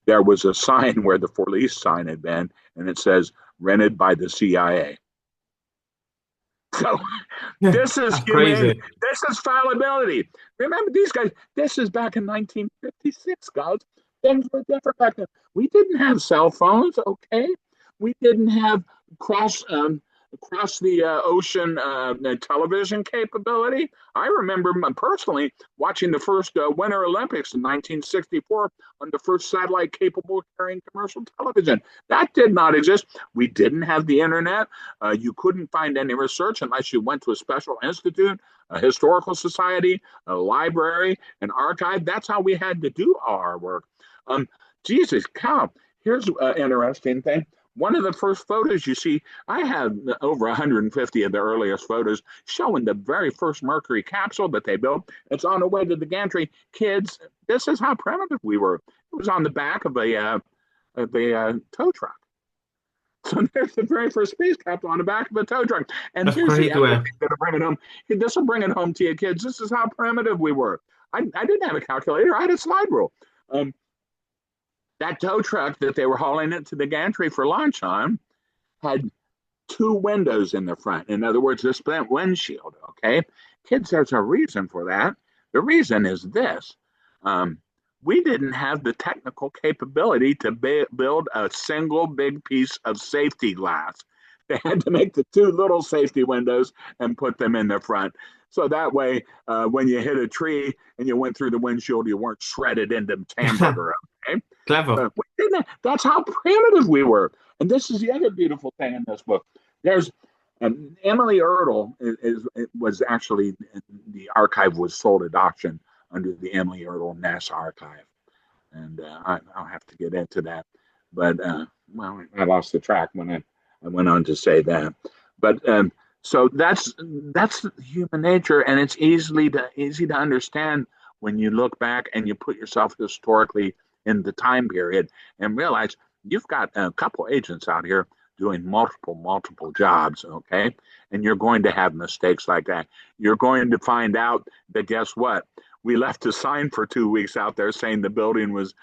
There was a sign where the for lease sign had been, and it says, rented by the CIA. So this is crazy. This is fallibility. Remember, these guys, this is back in 1956, guys. Things were different back then. We didn't have cell phones, okay? We didn't have cross the ocean television capability. I remember personally watching the first Winter Olympics in 1964 on the first satellite capable of carrying commercial television. That did not exist. We didn't have the internet. You couldn't find any research unless you went to a special institute, a historical society, a library, an archive. That's how we had to do our work. Jesus cow. Here's an interesting thing. One of the first photos you see, I have over 150 of the earliest photos showing the very first Mercury capsule that they built. It's on the way to the gantry. Kids, this is how primitive we were. It was on the back of a tow truck. So there's the very first space capsule on the back of a tow truck. And That's here's the crazy. evidence that'll bring it home. This will bring it home to you, kids. This is how primitive we were. I didn't have a calculator. I had a slide rule. Um, that tow truck that they were hauling it to the gantry for launch on had two windows in the front. In other words, a split windshield. Okay, kids, there's a reason for that. The reason is this: um, we didn't have the technical capability to build a single big piece of safety glass. They had to make the two little safety windows and put them in the front. So that way, when you hit a tree and you went through the windshield, you weren't shredded into hamburger. Okay, Clever. that's how primitive we were. And this is the other beautiful thing in this book. There's Emily Ertl was actually the archive was sold at auction under the Emily Ertl NASA Archive, and I'll have to get into that. But well, I lost the track when I went on to say that. But so that's human nature, and it's easy to understand when you look back and you put yourself historically in the time period and realize you've got a couple agents out here doing multiple jobs, okay? And you're going to have mistakes like that. You're going to find out that guess what? We left a sign for 2 weeks out there saying the building was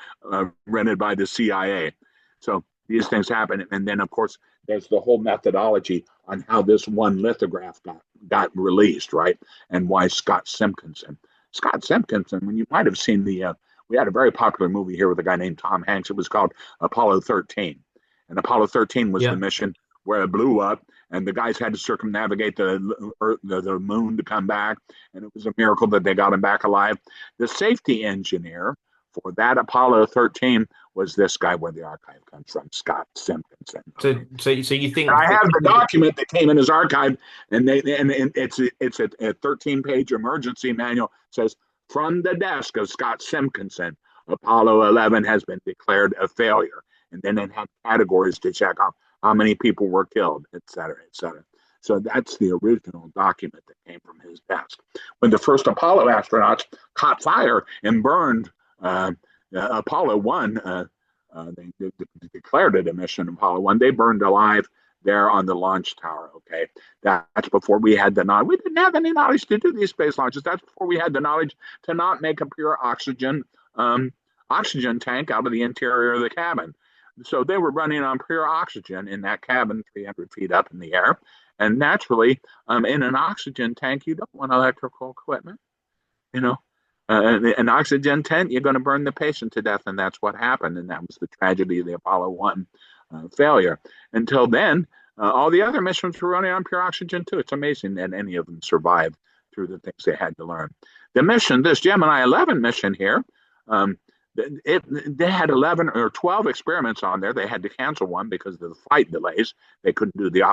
rented by the CIA. So these things happen. And then, of course, there's the whole methodology on how this one lithograph got released, right? And why Scott Simpkinson. Scott Simpkinson, when you might have seen we had a very popular movie here with a guy named Tom Hanks. It was called Apollo 13. And Apollo 13 was the Yeah. mission where it blew up, and the guys had to circumnavigate the moon to come back. And it was a miracle that they got him back alive. The safety engineer for that Apollo 13 was this guy where the archive comes from, Scott Simpkinson. So you And think I have the document that came in his archive, and it's a 13-page emergency manual. It says from the desk of Scott Simpkinson, Apollo 11 has been declared a failure. And then it had categories to check off how many people were killed, et cetera, et cetera. So that's the original document that came from his desk. When the first Apollo astronauts caught fire and burned Apollo 1, they declared it a mission Apollo 1. They burned alive there on the launch tower. Okay, that's before we had the knowledge. We didn't have any knowledge to do these space launches. That's before we had the knowledge to not make a pure oxygen tank out of the interior of the cabin. So they were running on pure oxygen in that cabin, 300 feet up in the air. And naturally, in an oxygen tank, you don't want electrical equipment. You know, an oxygen tent, you're going to burn the patient to death, and that's what happened. And that was the tragedy of the Apollo 1 failure. Until then, all the other missions were running on pure oxygen too. It's amazing that any of them survived through the things they had to learn. The mission, this Gemini 11 mission here, they had 11 or 12 experiments on there. They had to cancel one because of the flight delays. They couldn't do the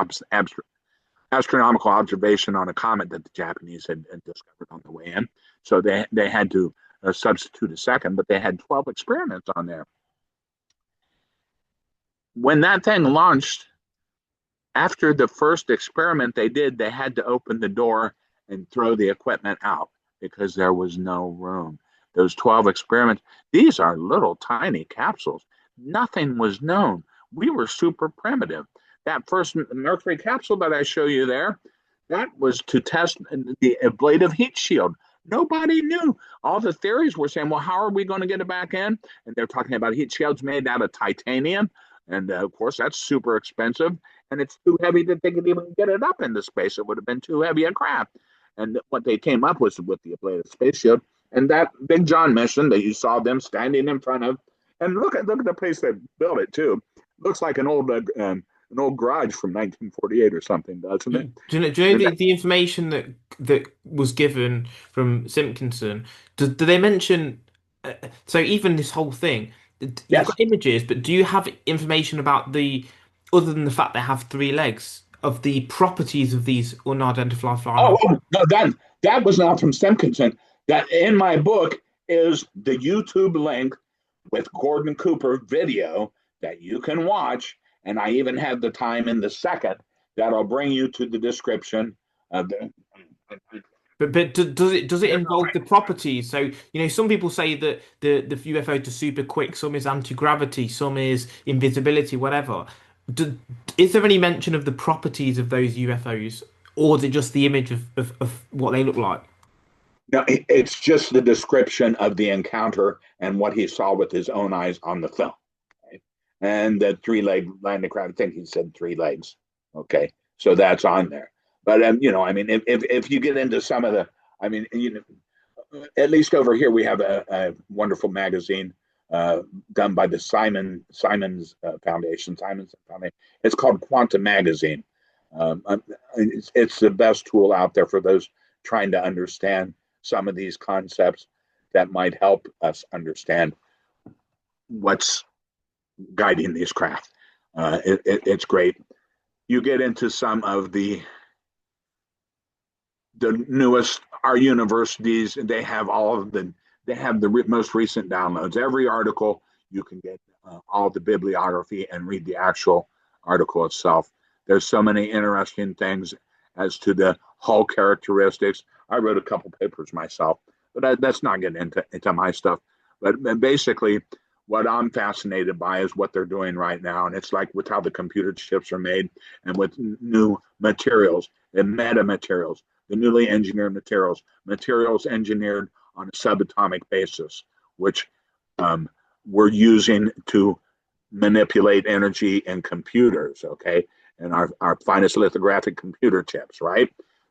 astronomical observation on a comet that the Japanese had discovered on the way in. So they had to substitute a second, but they had 12 experiments on there. When that thing launched, after the first experiment they did, they had to open the door and throw the equipment out because there was no room. Those 12 experiments, these are little tiny capsules. Nothing was known. We were super primitive. That first Mercury capsule that I show you there, that was to test the ablative heat shield. Nobody knew. All the theories were saying, well, how are we going to get it back in? And they're talking about heat shields made out of titanium. And of course, that's super expensive. And it's too heavy that they could even get it up into space. It would have been too heavy a craft. And what they came up with the ablative space shield. And that Big John mission that you saw them standing in front of. And look at the place they built it, too. Looks like an old garage from 1948 or something, doesn't it? Do you know the information that was given from Simpkinson? Do they mention? So even this whole thing, you've Yes. got images, but do you have information about other than the fact they have three legs, of the properties of these unidentified flying objects? No, that was not from Simpkinson. That in my book is the YouTube link with Gordon Cooper video that you can watch, and I even have the time in the second that'll bring you to the description of the. But does it involve the properties? So, some people say that the UFOs are super quick, some is anti-gravity, some is invisibility, whatever. Is there any mention of the properties of those UFOs, or is it just the image of what they look like? No, it's just the description of the encounter and what he saw with his own eyes on the film. Okay? And the three-leg landing craft, I think he said three legs. Okay, so that's on there. But I mean, if you get into some of the, I mean, at least over here we have a wonderful magazine done by the Simons Foundation. Simonson Foundation. It's called Quantum Magazine. It's the best tool out there for those trying to understand some of these concepts that might help us understand what's guiding these craft. It's great. You get into some of the newest, our universities, they have all of they have the most recent downloads. Every article you can get all the bibliography and read the actual article itself. There's so many interesting things as to the hull characteristics. I wrote a couple papers myself, but that's not getting into my stuff. But basically, what I'm fascinated by is what they're doing right now. And it's like with how the computer chips are made and with new materials and meta materials, the newly engineered materials engineered on a subatomic basis, which we're using to manipulate energy in computers, okay? And our finest lithographic computer chips, right?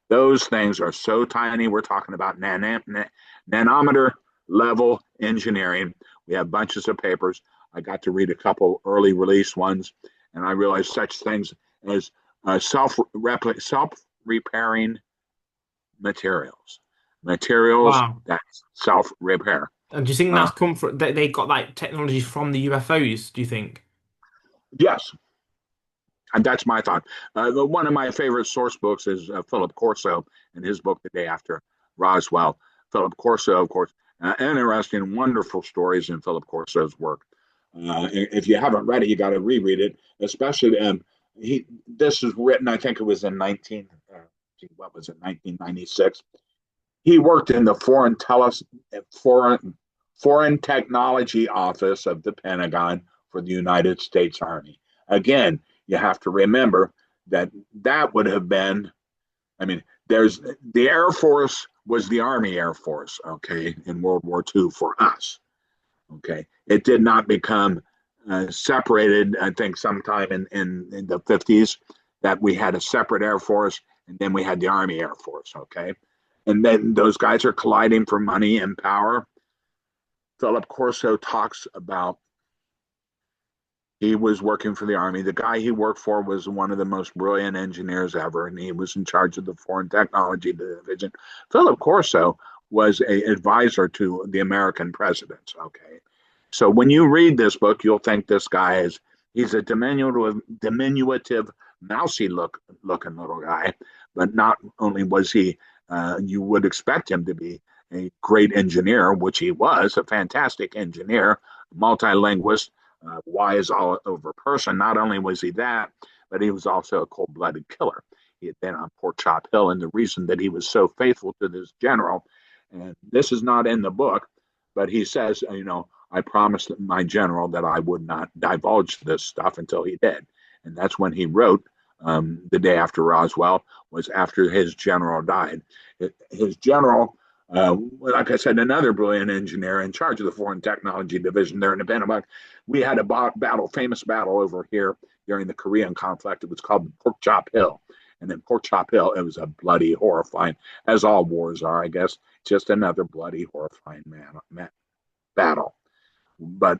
Those things are so tiny. We're talking about nanometer level engineering. We have bunches of papers. I got to read a couple early release ones, and I realized such things as self-repairing materials Wow. that self-repair. And do you think Uh, that's come from they got like technology from the UFOs, do you think? yes, and that's my thought. One of my favorite source books is Philip Corso and his book, The Day After Roswell. Philip Corso, of course, interesting, wonderful stories in Philip Corso's work. If you haven't read it, you got to reread it. Especially, this was written, I think it was in 1996. He worked in the foreign technology office of the Pentagon for the United States Army. Again, you have to remember that that would have been, I mean, there's the Air Force was the Army Air Force, okay, in World War II for us, okay. It did not become separated, I think, sometime in the 50s, that we had a separate Air Force and then we had the Army Air Force, okay. And then those guys are colliding for money and power. Philip Corso talks about he was working for the Army. The guy he worked for was one of the most brilliant engineers ever, and he was in charge of the Foreign Technology Division. Philip Corso was an advisor to the American presidents. Okay. So when you read this book, you'll think this guy he's a diminutive mousy looking little guy, but not only was he, you would expect him to be a great engineer, which he was, a fantastic engineer, multilinguist, wise all over person. Not only was he that, but he was also a cold-blooded killer. He had been on Pork Chop Hill, and the reason that he was so faithful to this general, and this is not in the book, but he says, I promised my general that I would not divulge this stuff until he did. And that's when he wrote The Day After Roswell, was after his general died. His general, like I said, another brilliant engineer in charge of the Foreign Technology Division there in the Pentagon. We had a famous battle over here during the Korean conflict. It was called Pork Chop Hill. And in Pork Chop Hill, it was a bloody, horrifying, as all wars are, I guess, just another bloody, horrifying battle. But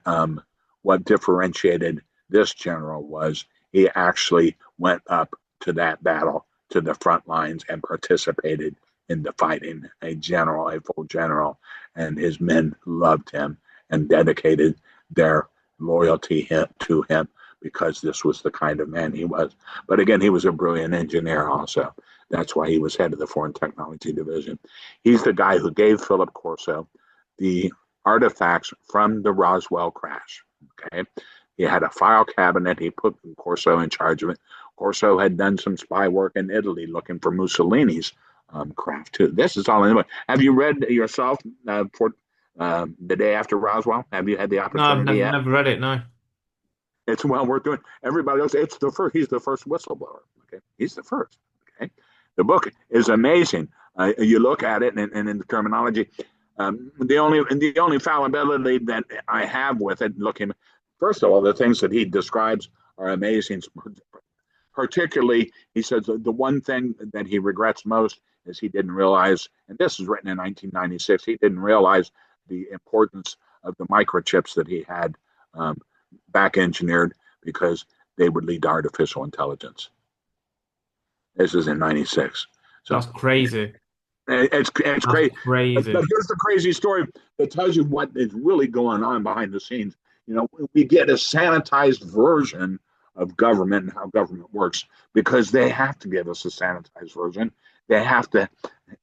what differentiated this general was he actually went up to that battle, to the front lines, and participated in the fighting. A full general, and his men loved him and dedicated their loyalty to him because this was the kind of man he was. But again, he was a brilliant engineer also. That's why he was head of the Foreign Technology Division. He's the guy who gave Philip Corso the artifacts from the Roswell crash. Okay. He had a file cabinet. He put Corso in charge of it. Corso had done some spy work in Italy looking for Mussolini's craft too. This is all in the book. Have you read yourself for The Day After Roswell? Have you had the No, I've opportunity never yet? never read it, no. It's well worth doing. Everybody else, he's the first whistleblower. Okay, he's the first. Okay, the book is amazing. You look at it, and in the terminology, the only fallibility that I have with it, looking first of all, the things that he describes are amazing. Particularly, he says the one thing that he regrets most is he didn't realize, and this is written in 1996, he didn't realize the importance of the microchips that he had um, back engineered because they would lead to artificial intelligence. This is in 96. So That's crazy. it's That's great. But crazy. here's the crazy story that tells you what is really going on behind the scenes. We get a sanitized version of government and how government works because they have to give us a sanitized version. They have to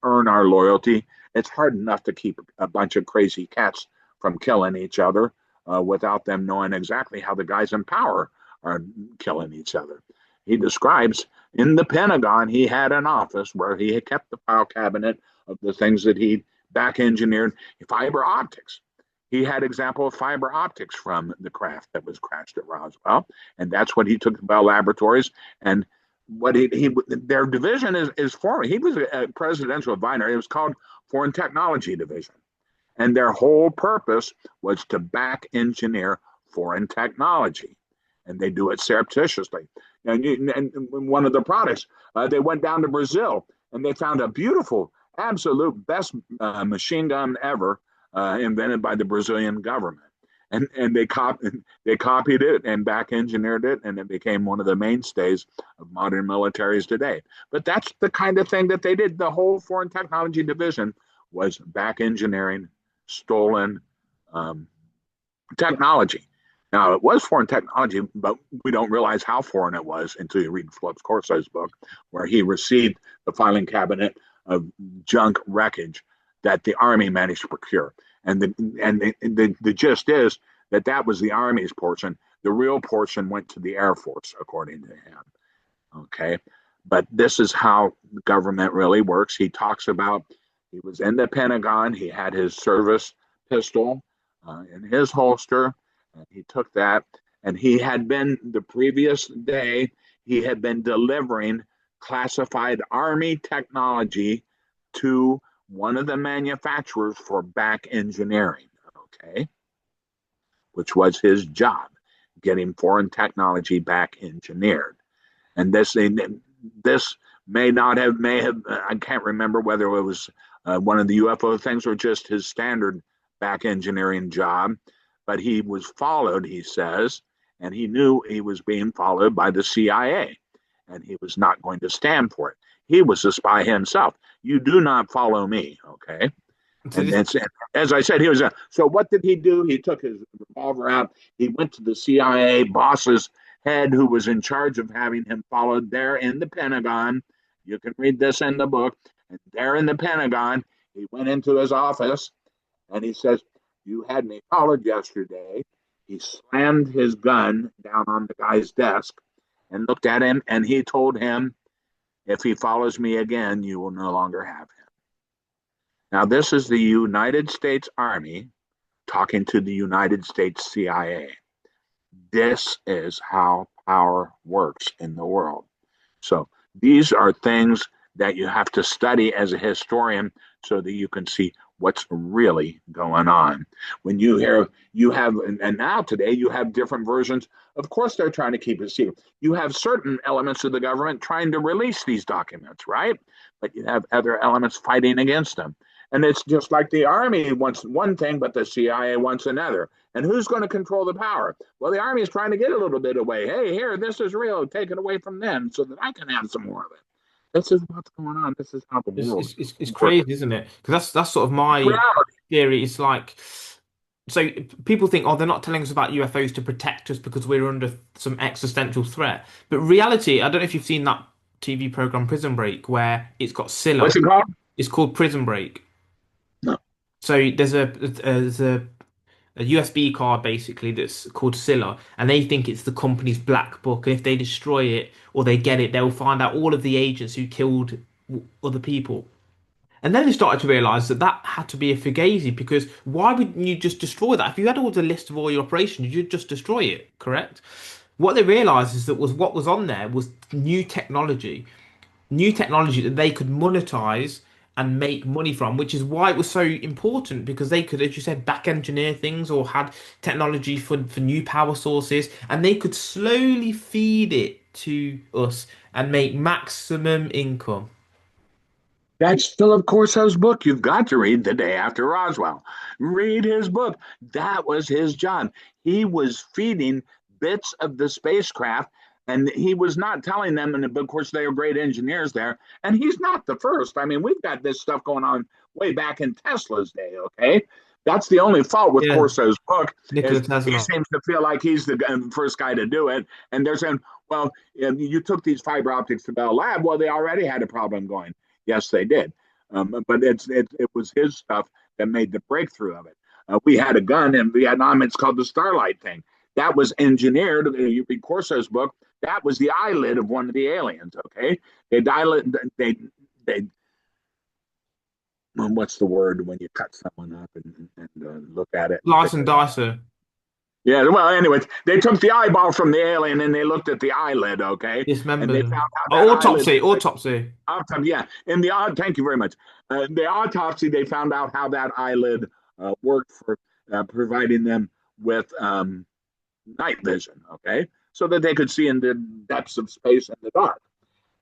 earn our loyalty. It's hard enough to keep a bunch of crazy cats from killing each other without them knowing exactly how the guys in power are killing each other. He describes in the Pentagon, he had an office where he had kept the file cabinet of the things that he back engineered, fiber optics. He had example of fiber optics from the craft that was crashed at Roswell, and that's what he took to Bell Laboratories. And what their division is forming. He was a presidential advisor. It was called Foreign Technology Division, and their whole purpose was to back engineer foreign technology, and they do it surreptitiously. And one of the products, they went down to Brazil and they found a beautiful, absolute best machine gun ever invented by the Brazilian government. And they copied it and back engineered it, and it became one of the mainstays of modern militaries today. But that's the kind of thing that they did. The whole Foreign Technology Division was back engineering stolen um, technology. Now, it was foreign technology, but we don't realize how foreign it was until you read Philip Corso's book, where he received the filing cabinet of junk wreckage that the Army managed to procure. And the gist is that that was the Army's portion. The real portion went to the Air Force, according to him. Okay. But this is how the government really works. He talks about he was in the Pentagon, he had his service pistol in his holster, and he took that. And he had been the previous day, he had been delivering classified Army technology to one of the manufacturers for back engineering, okay, which was his job, getting foreign technology back engineered. And this may have I can't remember whether it was one of the UFO things or just his standard back engineering job, but he was followed, he says, and he knew he was being followed by the CIA, and he was not going to stand for it. He was a spy himself. You do not follow me, okay? So And this, that's as I said, he was a. So what did he do? He took his revolver out. He went to the CIA boss's head, who was in charge of having him followed there in the Pentagon. You can read this in the book. And there in the Pentagon, he went into his office and he says, "You had me followed yesterday." He slammed his gun down on the guy's desk and looked at him, and he told him, "If he follows me again, you will no longer have him." Now, this is the United States Army talking to the United States CIA. This is how power works in the world. So, these are things that you have to study as a historian so that you can see what's really going on. When you have, and now today you have different versions. Of course, they're trying to keep it secret. You have certain elements of the government trying to release these documents, right? But you have other elements fighting against them. And it's just like the Army wants one thing, but the CIA wants another. And who's going to control the power? Well, the Army is trying to get a little bit away. Hey, here, this is real. Take it away from them so that I can have some more of it. This is what's going on. This is how the it's, world it's, it's it's works. crazy, isn't it? Because that's sort of my Reality. theory. It's like, so people think, oh, they're not telling us about UFOs to protect us because we're under some existential threat. But reality, I don't know if you've seen that TV program Prison Break, where it's got What's Scylla. it called? It's called Prison Break. No. So there's a USB card basically that's called Scylla, and they think it's the company's black book. And if they destroy it or they get it, they'll find out all of the agents who killed other people. And then they started to realize that that had to be a fugazi because why would you just destroy that? If you had all the list of all your operations, you'd just destroy it, correct? What they realized is that was what was on there was new technology that they could monetize and make money from, which is why it was so important because they could, as you said, back engineer things or had technology for new power sources, and they could slowly feed it to us and make maximum income. That's Philip Corso's book. You've got to read The Day After Roswell. Read his book. That was his job. He was feeding bits of the spacecraft, and he was not telling them. And of course, they are great engineers there. And he's not the first. I mean, we've got this stuff going on way back in Tesla's day. Okay, that's the only fault with Yeah, Corso's book Nikola is he Tesla. seems to feel like he's the first guy to do it. And they're saying, well, you took these fiber optics to Bell Lab. Well, they already had a problem going. Yes, they did. But it was his stuff that made the breakthrough of it. We had a gun in Vietnam. It's called the Starlight thing. That was engineered. You read Corso's book. That was the eyelid of one of the aliens. Okay, they dilate. They what's the word when you cut someone up and look at it and Slice figure and it out? dicer. Yeah. Well, anyways, they took the eyeball from the alien and they looked at the eyelid. Okay, and they Dismembered. found out that Oh, eyelid. autopsy, autopsy. Autopsy, yeah. In the thank you very much. The autopsy, they found out how that eyelid worked for providing them with night vision. Okay, so that they could see in the depths of space in the dark,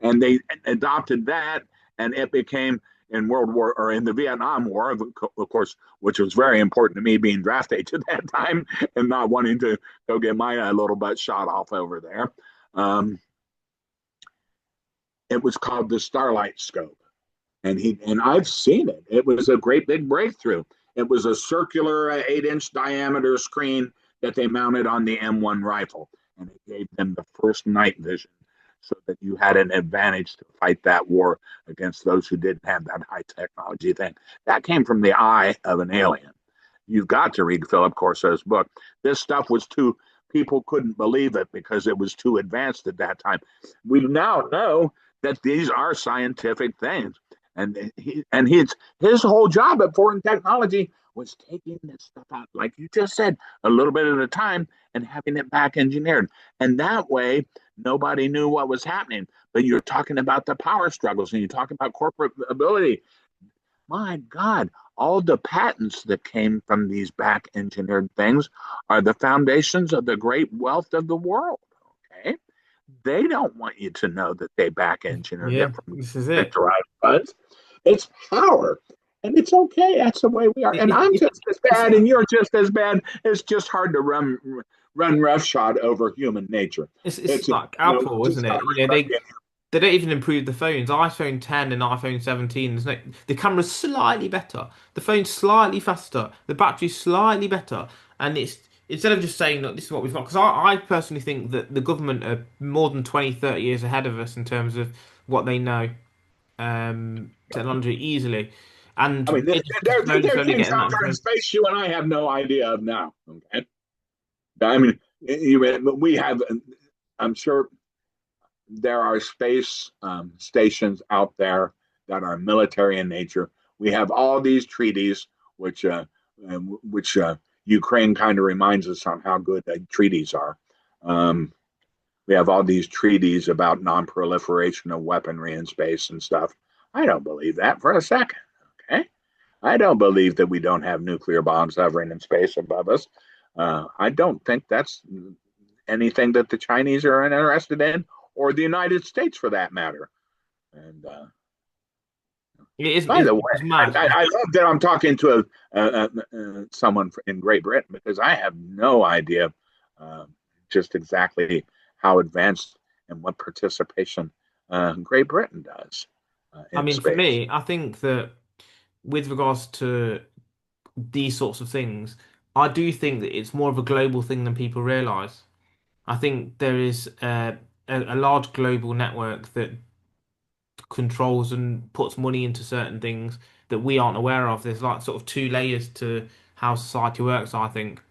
and they adopted that, and it became in World War or in the Vietnam War, of course, which was very important to me being draft age at that time and not wanting to go get my little butt shot off over there. Um, it was called the Starlight Scope, and I've seen it. It was a great big breakthrough. It was a circular 8-inch diameter screen that they mounted on the M1 rifle, and it gave them the first night vision, so that you had an advantage to fight that war against those who didn't have that high technology thing. That came from the eye of an alien. You've got to read Philip Corso's book. This stuff was too, people couldn't believe it because it was too advanced at that time. We now know that these are scientific things. His whole job at Foreign Technology was taking this stuff out, like you just said, a little bit at a time and having it back engineered. And that way, nobody knew what was happening. But you're talking about the power struggles and you're talking about corporate ability. My God, all the patents that came from these back engineered things are the foundations of the great wealth of the world. Okay. They don't want you to know that they back engineered Yeah, it from this is it. derived buds. It's power. And it's okay. That's the way we are. It, And it, I'm it, just as it's bad, and you're just as bad. It's just hard to run roughshod over human nature. it's It's like it's Apple, isn't just not it? They don't even improve the phones. iPhone 10 and iPhone 17. The camera's slightly better. The phone's slightly faster. The battery's slightly better. And it's instead of just saying, look, this is what we've got. Because I personally think that the government are more than 20, 30 years ahead of us in terms of what they know, technology easily. And I mean, we're just slowly, there are slowly things getting out that there in information. space you and I have no idea of now. Okay. I mean, we have, I'm sure there are space stations out there that are military in nature. We have all these treaties, which Ukraine kind of reminds us on how good treaties are. Um, we have all these treaties about non-proliferation of weaponry in space and stuff. I don't believe that for a second. Okay, I don't believe that we don't have nuclear bombs hovering in space above us. I don't think that's anything that the Chinese are interested in, or the United States for that matter. And by the way, It's mad. I love that I'm talking to someone in Great Britain because I have no idea uh, just exactly how advanced and what participation Great Britain does I in mean, for space. me, I think that with regards to these sorts of things, I do think that it's more of a global thing than people realize. I think there is a large global network that controls and puts money into certain things that we aren't aware of. There's like sort of two layers to how society works, I think.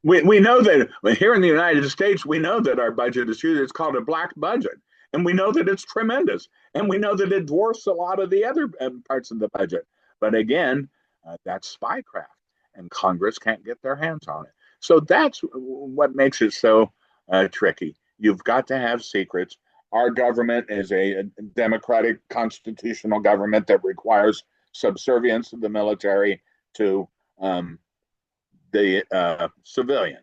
We know that here in the United States, we know that our budget is huge. It's called a black budget. And we know that it's tremendous. And we know that it dwarfs a lot of the other parts of the budget. But again, that's spycraft, and Congress can't get their hands on it. So that's what makes it so tricky. You've got to have secrets. Our government is a democratic constitutional government that requires subservience of the military to the civilian.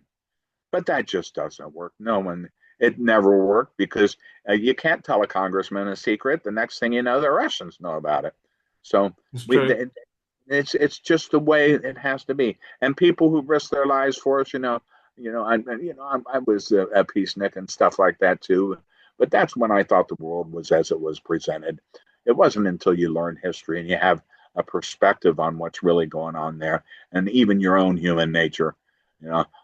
But that just doesn't work. No one, it never worked because you can't tell a congressman a secret. The next thing you know, the Russians know about it. So It's we, true. it's just the way it has to be. And people who risk their lives for us, I was a peacenik and stuff like that too. But that's when I thought the world was as it was presented. It wasn't until you learn history and you have a perspective on what's really going on there, and even your own human nature.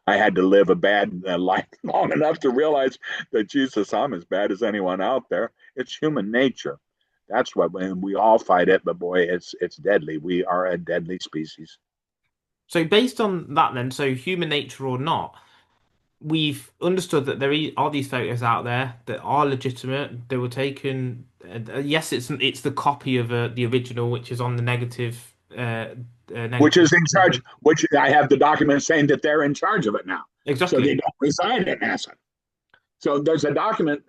I had to live a bad life long enough to realize that Jesus, I'm as bad as anyone out there. It's human nature. That's what when we all fight it, but boy, it's deadly. We are a deadly species. So based on that, then, so human nature or not, we've understood that are these photos out there that are legitimate. They were taken. Yes, it's the copy of the original, which is on the negative. Which Negative. is in charge, which I have the document saying that they're in charge of it now. So they Exactly. don't reside at NASA. So there's a document,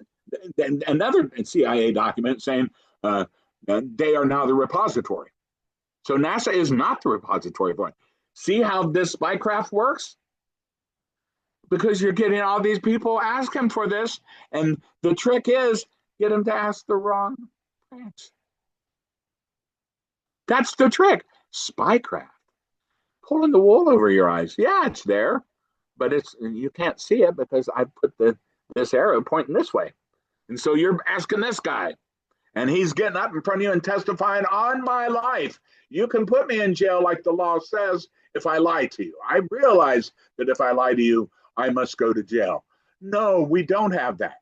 another CIA document saying they are now the repository. So NASA is not the repository for it. See how this spycraft works? Because you're getting all these people asking for this, and the trick is get them to ask the wrong branch. That's the trick. Spycraft. Pulling the wool over your eyes. Yeah, it's there, but you can't see it because I put this arrow pointing this way. And so you're asking this guy, and he's getting up in front of you and testifying on my life. You can put me in jail like the law says if I lie to you. I realize that if I lie to you, I must go to jail. No, we don't have that.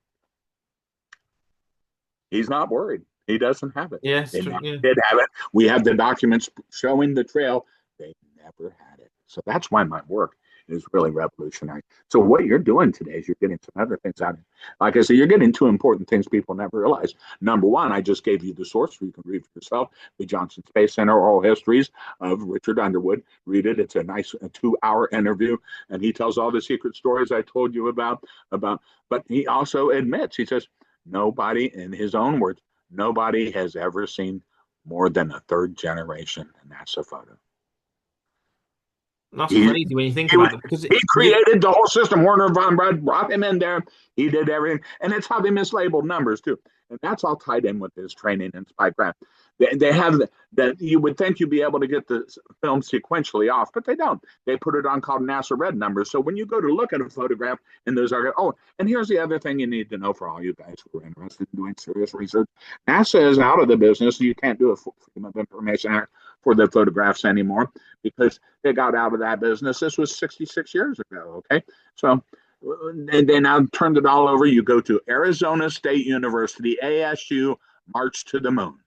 He's not worried. He doesn't have it. Yes, They true. never Yeah. did have it. We have the documents showing the trail. They never had it. So that's why my work is really revolutionary. So what you're doing today is you're getting some other things out of it. Like I said, you're getting two important things people never realize. Number one, I just gave you the source so you can read for yourself. The Johnson Space Center Oral Histories of Richard Underwood. Read it. It's a nice 2-hour interview, and he tells all the secret stories I told you about. But he also admits, he says, nobody, in his own words, nobody has ever seen more than a third generation NASA photo. That's He crazy when you think he, about it because he created the whole system. Werner von Braun brought him in there. He did everything, and it's how they mislabeled numbers too. And that's all tied in with his training in spycraft. They have that. You would think you'd be able to get the film sequentially off, but they don't. They put it on called NASA red numbers. So when you go to look at a photograph and those are and here's the other thing you need to know for all you guys who are interested in doing serious research: NASA is out of the business. You can't do a Freedom of Information Act for the photographs anymore because they got out of that business. This was 66 years ago. Okay, so they now turned it all over. You go to Arizona State University, ASU, March to the Moon.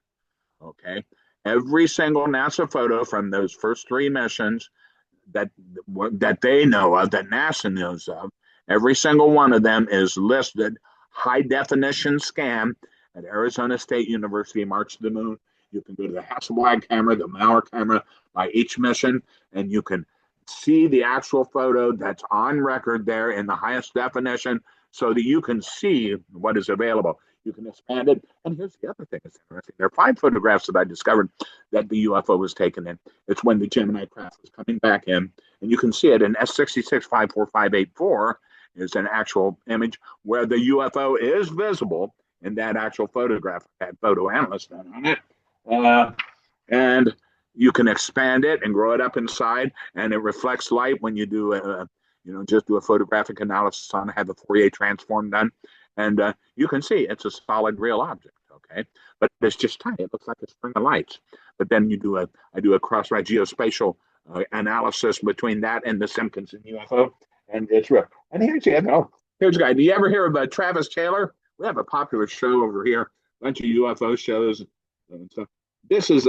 Okay, every single NASA photo from those first 3 missions that they know of, that NASA knows of, every single one of them is listed high definition scan at Arizona State University, March to the Moon. You can go to the Hasselblad camera, the Mauer camera by each mission, and you can see the actual photo that's on record there in the highest definition so that you can see what is available. You can expand it. And here's the other thing that's interesting. There are 5 photographs that I discovered that the UFO was taken in. It's when the Gemini craft was coming back in, and you can see it in S66 54584 is an actual image where the UFO is visible in that actual photograph. That photo analyst on it. And you can expand it and grow it up inside, and it reflects light when you do just do a photographic analysis on it, have the Fourier transform done, and you can see it's a solid real object. Okay, but it's just tiny. It looks like a string of lights. But then I do a cross-reg geospatial analysis between that and the Simpkinson UFO, and it's real. And here's a guy. Do you ever hear of Travis Taylor? We have a popular show over here, a bunch of UFO shows and stuff. This is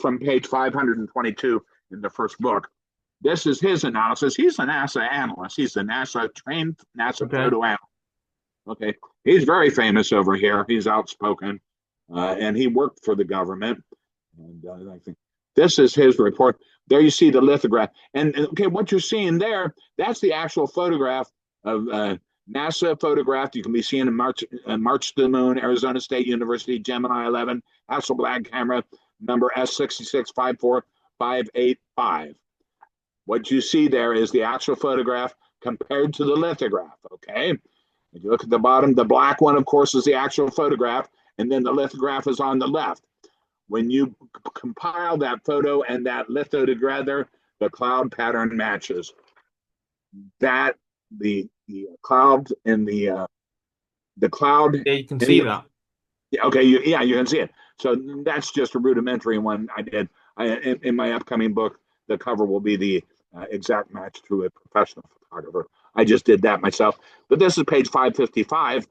from page 522 in the first book. This is his analysis. He's a NASA analyst. He's a trained NASA Okay. photo analyst. Okay, he's very famous over here. He's outspoken, and he worked for the government. And I think this is his report. There you see the lithograph. And okay, what you're seeing there, that's the actual photograph of NASA photographed. You can be seen in March to the Moon, Arizona State University, Gemini 11, Hasselblad camera, number S66545585. What you see there is the actual photograph compared to the lithograph, okay? If you look at the bottom, the black one, of course, is the actual photograph, and then the lithograph is on the left. When you compile that photo and that litho together, the cloud pattern matches. That the cloud in the cloud Yeah, you can in see the that. okay, yeah, you can see it. So that's just a rudimentary one I did. In my upcoming book, the cover will be the exact match to a professional photographer. I just did that myself. But this is page 555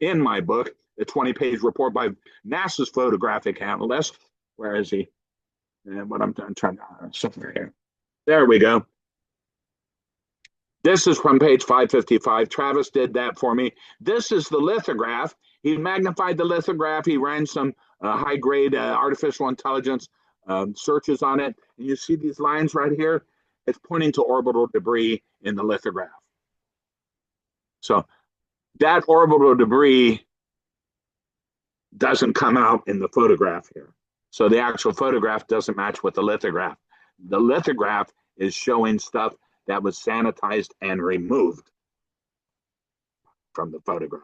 in my book, the 20-page report by NASA's photographic analyst. Where is he? And what I'm trying to somewhere here. There we go. This is from page 555. Travis did that for me. This is the lithograph. He magnified the lithograph. He ran some high-grade artificial intelligence searches on it. And you see these lines right here? It's pointing to orbital debris in the lithograph. So that orbital debris doesn't come out in the photograph here. So the actual photograph doesn't match with the lithograph. The lithograph is showing stuff that was sanitized and removed from the photograph.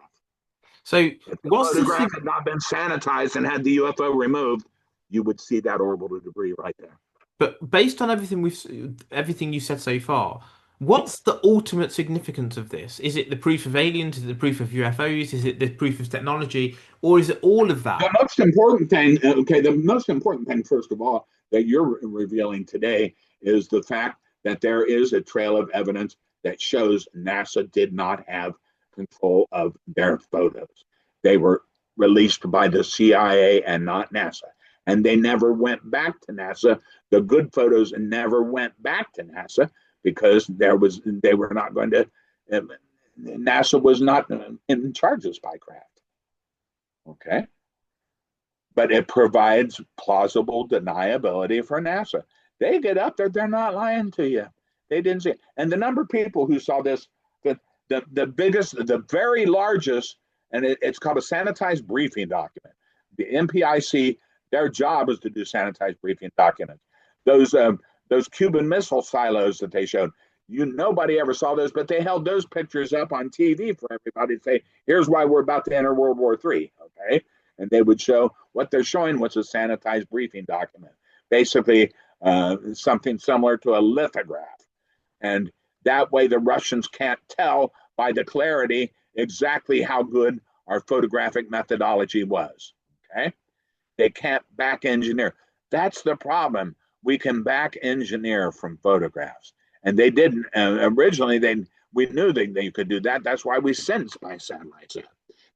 So If the what's the photograph had not been sanitized and had the UFO removed, you would see that orbital debris right there. But based on everything you said so far, what's the ultimate significance of this? Is it the proof of aliens? Is it the proof of UFOs? Is it the proof of technology? Or is it all of The that? most important thing, the most important thing, first of all, that you're revealing today is the fact that there is a trail of evidence that shows NASA did not have control of their photos. They were released by the CIA and not NASA. And they never went back to NASA. The good photos never went back to NASA because they were not going to, NASA was not in charge of spycraft. Okay. But it provides plausible deniability for NASA. They get up there, they're not lying to you. They didn't see it. And the number of people who saw this, the biggest, the very largest, and it's called a sanitized briefing document. The MPIC, their job is to do sanitized briefing documents. Those Cuban missile silos that they showed, nobody ever saw those, but they held those pictures up on TV for everybody to say, here's why we're about to enter World War III. Okay. And they would show what they're showing was a sanitized briefing document, basically something similar to a lithograph. And that way the Russians can't tell by the clarity exactly how good our photographic methodology was. Okay. They can't back engineer. That's the problem. We can back engineer from photographs. And they didn't. Originally, we knew they could do that. That's why we sent spy satellites in.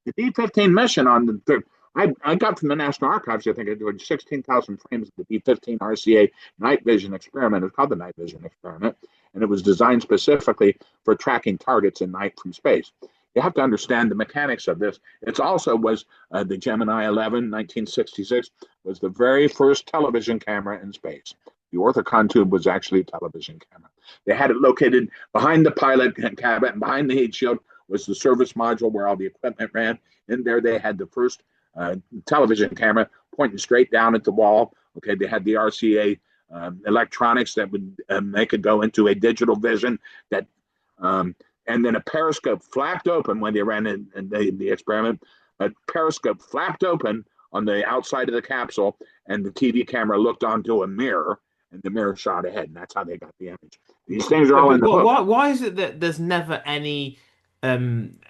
The D-15 mission on the third, I got from the National Archives, I think it was 16,000 frames of the D-15 RCA night vision experiment. It was called the night vision experiment, and it was designed specifically for tracking targets in night from space. You have to understand the mechanics of this. It also was the Gemini XI, 1966, was the very first television camera in space. The orthocon tube was actually a television camera. They had it located behind the pilot cabin, and behind the heat shield was the service module where all the equipment ran. In there, they had the first television camera pointing straight down at the wall. Okay, they had the RCA electronics that would make it go into a digital vision that, and then a periscope flapped open when they ran in the experiment. A periscope flapped open on the outside of the capsule, and the TV camera looked onto a mirror, and the mirror shot ahead, and that's how they got the image. These things are all in the book. Why is it that there's never any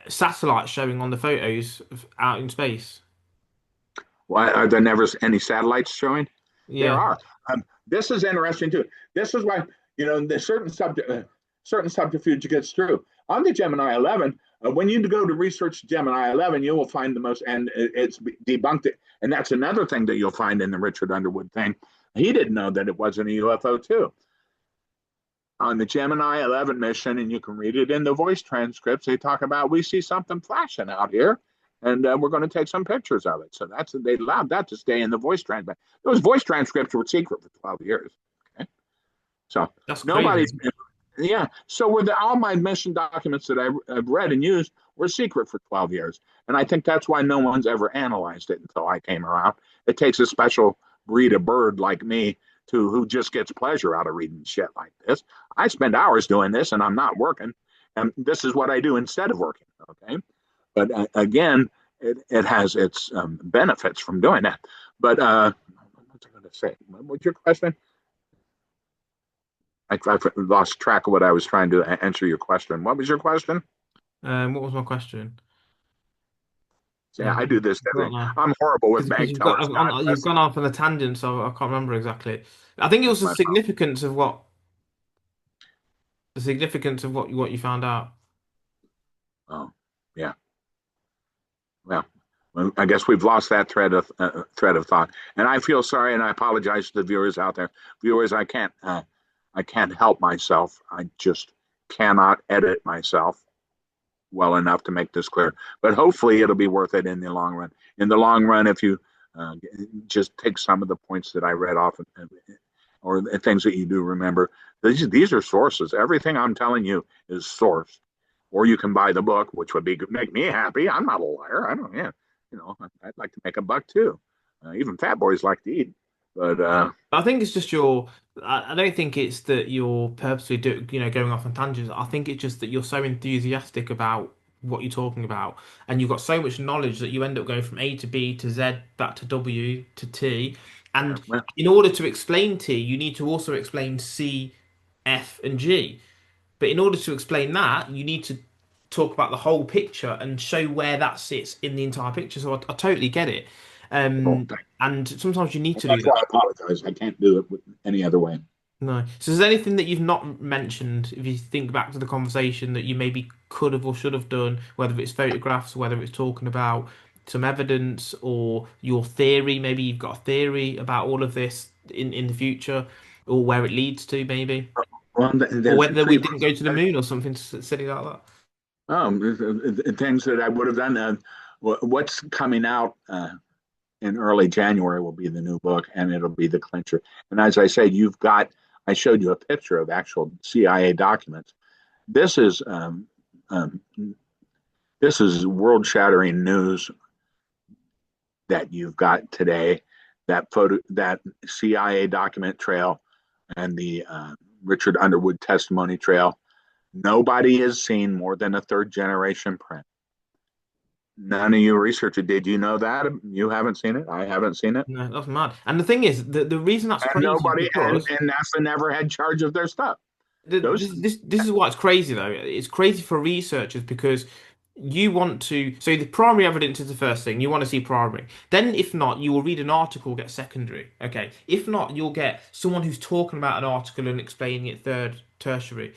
satellites showing on the photos out in space? Why are there never any satellites showing? There Yeah. are. This is interesting too. This is why the certain subterfuge gets through on the Gemini 11. When you go to research Gemini 11, you will find the most, and it's debunked it. And that's another thing that you'll find in the Richard Underwood thing. He didn't know that it wasn't a UFO too. On the Gemini 11 mission, and you can read it in the voice transcripts, they talk about, we see something flashing out here, and we're going to take some pictures of it. So they allowed that to stay in the voice transcript. Those voice transcripts were secret for 12 years. Okay, so That's nobody crazy. Yeah. So all my mission documents that I've read and used were secret for 12 years. And I think that's why no one's ever analyzed it until I came around. It takes a special breed of bird like me to who just gets pleasure out of reading shit like this. I spend hours doing this and I'm not working. And this is what I do instead of working. Okay. But again, it has its benefits from doing that. But what was I going to say? What was your question? I lost track of what I was trying to answer your question. What was your question? What was my question? Yeah, I do this Got every. now. I'm horrible with Because bank tellers. God you've bless gone off on a tangent, so I can't remember exactly. I think it was my fault. the significance of what you found out. Oh, yeah. Well, I guess we've lost that thread of thought, and I feel sorry, and I apologize to the viewers out there. Viewers, I can't help myself. I just cannot edit myself well enough to make this clear. But hopefully, it'll be worth it in the long run. In the long run, if you just take some of the points that I read off, or the things that you do remember, these are sources. Everything I'm telling you is sourced. Or you can buy the book, which would make me happy. I'm not a liar. I don't. Yeah, I'd like to make a buck too. Even fat boys like to eat. But I think it's just your. I don't think it's that you're purposely going off on tangents. I think it's just that you're so enthusiastic about what you're talking about, and you've got so much knowledge that you end up going from A to B to Z back to W to T. And well, in order to explain T, you need to also explain C, F, and G. But in order to explain that, you need to talk about the whole picture and show where that sits in the entire picture. So I totally get it. well, And sometimes you need to do that's that. why I apologize. I can't do it any other way. No. So is there anything that you've not mentioned, if you think back to the conversation, that you maybe could have or should have done, whether it's photographs, whether it's talking about some evidence or your theory, maybe you've got a theory about all of this in the future, or where it leads to, maybe, Well, or there's whether we three didn't go to the moon or something silly like that. things that I would have done. What's coming out in early January will be the new book, and it'll be the clincher. And as I said, I showed you a picture of actual CIA documents. This is um, this is world-shattering news that you've got today. That CIA document trail, and the Richard Underwood testimony trail. Nobody has seen more than a third generation print. None of you researchers, did you know that? You haven't seen it. I haven't seen it. No, that's mad. And the thing is, the reason that's And crazy is nobody, because and NASA never had charge of their stuff. Those, this is why it's crazy though. It's crazy for researchers because you want to. So the primary evidence is the first thing you want to see primary. Then, if not, you will read an article, get secondary. Okay. If not, you'll get someone who's talking about an article and explaining it third, tertiary.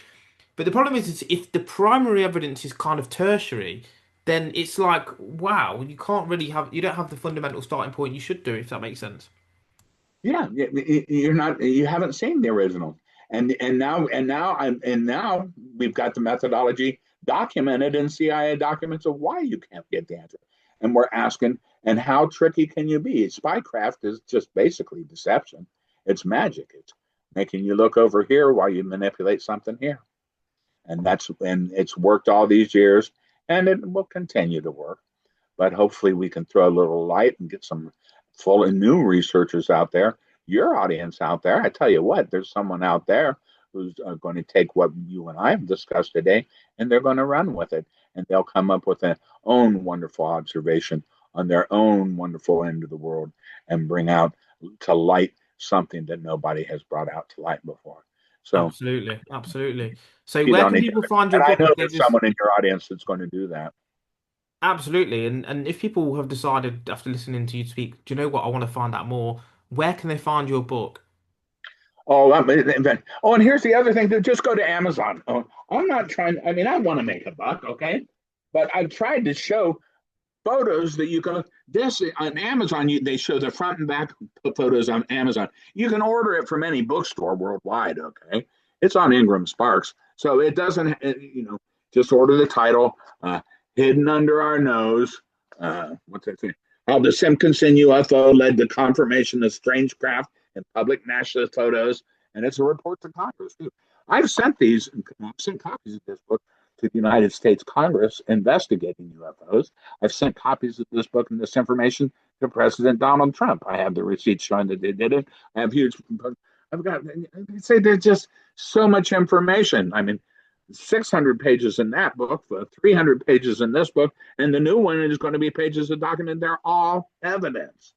But the problem is if the primary evidence is kind of tertiary, then it's like, wow, you don't have the fundamental starting point you should do, if that makes sense. yeah, you haven't seen the original. And now we've got the methodology documented in CIA documents of why you can't get the answer. And we're asking, and how tricky can you be? Spycraft is just basically deception. It's magic. It's making you look over here while you manipulate something here. And it's worked all these years, and it will continue to work. But hopefully, we can throw a little light and get some full and new researchers out there. Your audience out there, I tell you what, there's someone out there who's going to take what you and I have discussed today, and they're going to run with it, and they'll come up with their own wonderful observation on their own wonderful end of the world, and bring out to light something that nobody has brought out to light before. So Absolutely, absolutely. So you where don't can need to, people find your and I book know if they there's just someone in your audience that's going to do that. absolutely and if people have decided after listening to you speak, do you know what? I want to find out more. Where can they find your book? Oh, and here's the other thing: to just go to Amazon. Oh, I'm not trying. I mean, I want to make a buck, okay? But I've tried to show photos that you can. This on Amazon, they show the front and back photos on Amazon. You can order it from any bookstore worldwide. Okay, it's on Ingram Sparks, so it doesn't. Just order the title. Hidden under our nose. What's that thing? How the Simpkinson UFO led to confirmation of strange craft in public NASA photos and it's a report to Congress too. I've sent copies of this book to the United States Congress investigating UFOs. I've sent copies of this book and this information to President Donald Trump. I have the receipts showing that they did it. I have huge. I've got. I'd say there's just so much information. I mean, 600 pages in that book, 300 pages in this book, and the new one is going to be pages of document. They're all evidence.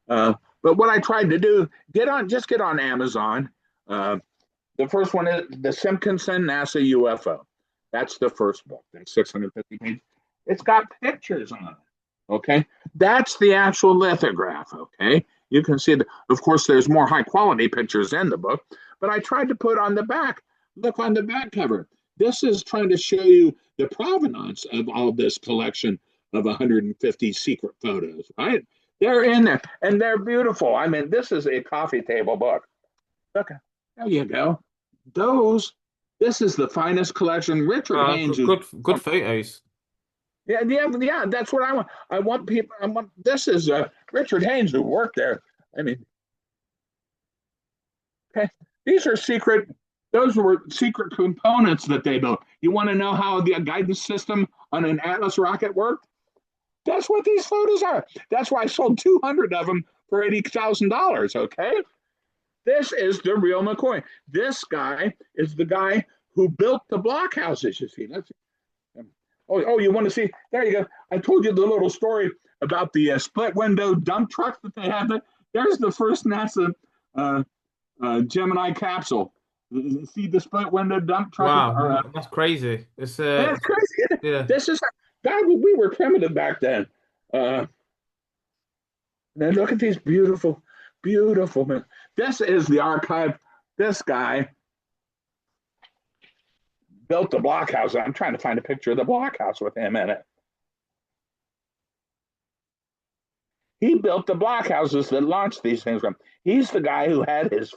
But what I tried to do, get on Amazon. The first one is the Simpkinson NASA UFO. That's the first book. That's 650 pages. It's got pictures on it. Okay, that's the actual lithograph. Okay, you can see that. Of course, there's more high quality pictures in the book, but I tried to put on the back. Look on the back cover. This is trying to show you the provenance of all this collection of 150 secret photos. Right? They're in there, and they're beautiful. I mean, this is a coffee table book. Look, there you go. This is the finest collection. Richard Haynes. Good photos. Yeah. That's what I want. I want people. This is Richard Haynes who worked there. I mean, okay, these are secret. Those were secret components that they built. You want to know how the guidance system on an Atlas rocket worked? That's what these photos are. That's why I sold 200 of them for $80,000. Okay. This is the real McCoy. This guy is the guy who built the blockhouses. You see, you want to see? There you go. I told you the little story about the split window dump truck that they had. There's the first NASA Gemini capsule. See the split window dump truck? Wow, that's crazy. It's crazy. Yeah. This is God. We were primitive back then. Then look at these beautiful men. This is the archive. This guy built the blockhouse. I'm trying to find a picture of the blockhouse with him in it. He built the blockhouses that launched these things from. He's the guy who had his